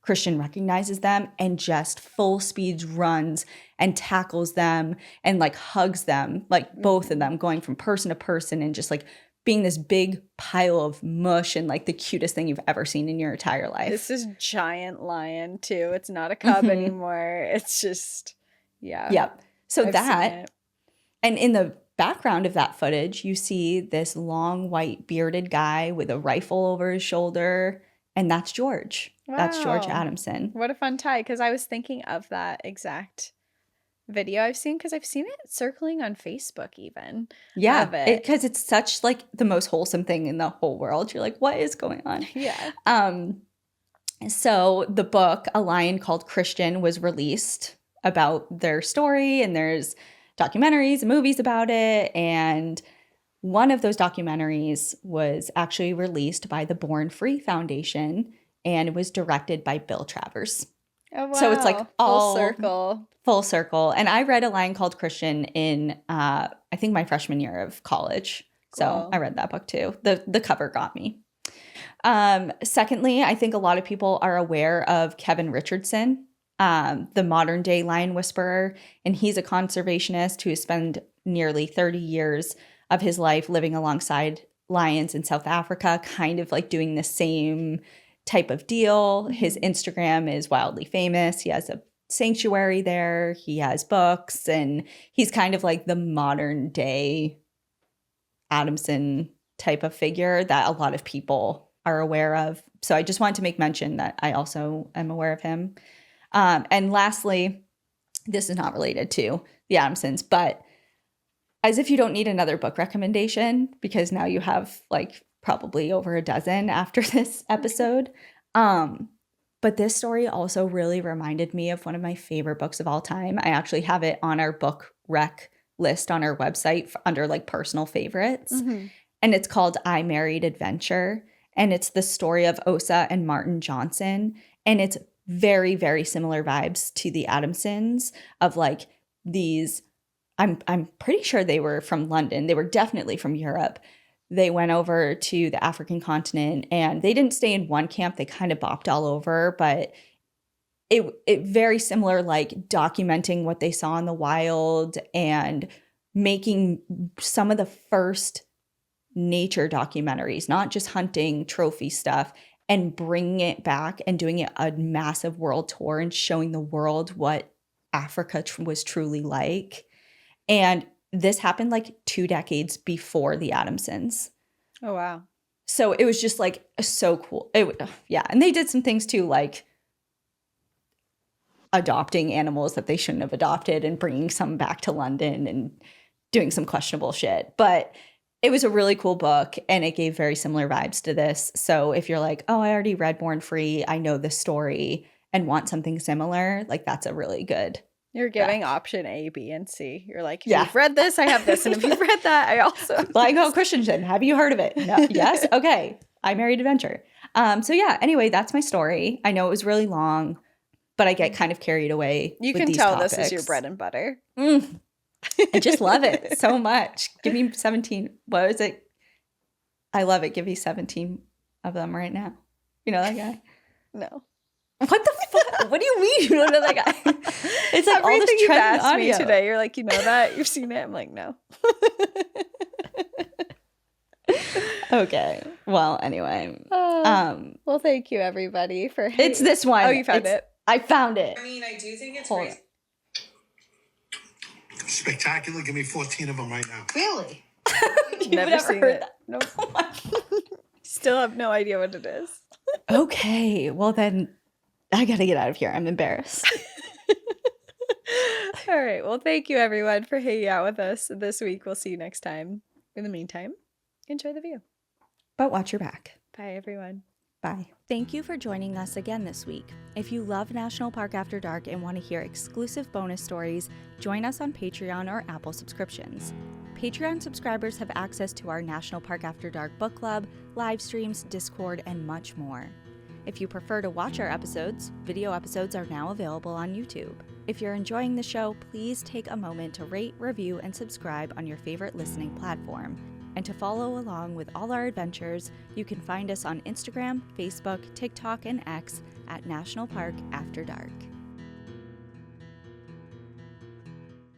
Christian recognizes them and just full speed runs and tackles them and like hugs them, like both of them going from person to person and just like being this big pile of mush and like the cutest thing you've ever seen in your entire life. This is giant lion too. It's not a cub anymore. It's just, yeah. Yep. So I've and in the background of that footage, you see this long white bearded guy with a rifle over his shoulder. And that's George. Wow. That's George Adamson. What a fun tie. Because I was thinking of that exact video I've seen it circling on Facebook even. Yeah, because it's such like the most wholesome thing in the whole world. You're like, what is going on? Yeah. So the book, A Lion Called Christian, was released about their story, and there's documentaries and movies about it. And one of those documentaries was actually released by the Born Free Foundation, and it was directed by Bill Travers. Oh, wow. So it's like full circle. And I read A Lion Called Christian in, I think, my freshman year of college. Cool. So I read that book too. The cover got me. Secondly, I think a lot of people are aware of Kevin Richardson, the modern day lion whisperer. And he's a conservationist who has spent nearly 30 years of his life living alongside lions in South Africa, kind of like doing the same type of deal. His Instagram is wildly famous. He has a sanctuary there. He has books, and he's kind of like the modern day Adamson type of figure that a lot of people are aware of. So I just wanted to make mention that I also am aware of him. And lastly, this is not related to the Adamsons, but as if you don't need another book recommendation, because now you have like probably over a dozen after this episode. But this story also really reminded me of one of my favorite books of all time. I actually have it on our book rec list on our website under like personal favorites. Mm-hmm. And it's called I Married Adventure. And it's the story of Osa and Martin Johnson. And it's very, very similar vibes to the Adamsons of like these. I'm pretty sure they were from London. They were definitely from Europe. They went over to the African continent and they didn't stay in one camp. They kind of bopped all over, but it very similar, like documenting what they saw in the wild and making some of the first nature documentaries, not just hunting trophy stuff, and bringing it back and doing it a massive world tour and showing the world what Africa was truly like. And this happened like 2 decades before the Adamsons. Oh, wow. So it was just like so cool. And they did some things too, like adopting animals that they shouldn't have adopted and bringing some back to London and doing some questionable shit. But it was a really cool book, and it gave very similar vibes to this. So if you're like, oh, I already read Born Free, I know this story, and want something similar, like that's a really good. You're giving option A, B, and C. You're like, if you've read this, I have this. And if you've read that, I also have Lioness Christensen, have you heard of it? No. Yes? Okay. I Married Adventure. So yeah, anyway, that's my story. I know it was really long, but I get kind of carried away. You with can these tell topics. this is your bread and butter. I just love it so much. Give me 17. What is it? I love it. Give me 17 of them right now. You know that guy? No. What the fuck? What do you mean you don't know that guy? It's like all this trending audio. Me today. You're like, you know that? You've seen it? I'm like, no. Okay. Well, anyway. Well, thank you, everybody, for... It's this one. Oh, you found it? I found it. I mean, I do think it's spectacular. Give me 14 of them right now. Really? You've Never seen heard it. that? Nope. Still have no idea what it is. Okay. Well, then I got to get out of here. I'm embarrassed. All right. Well, thank you, everyone, for hanging out with us this week. We'll see you next time. In the meantime, enjoy the view. But watch your back. Bye, everyone. Bye. Thank you for joining us again this week. If you love National Park After Dark and want to hear exclusive bonus stories, join us on Patreon or Apple subscriptions. Patreon subscribers have access to our National Park After Dark book club, live streams, Discord, and much more. If you prefer to watch our episodes, video episodes are now available on YouTube. If you're enjoying the show, please take a moment to rate, review, and subscribe on your favorite listening platform. And to follow along with all our adventures, you can find us on Instagram, Facebook, TikTok, and X at National Park After Dark.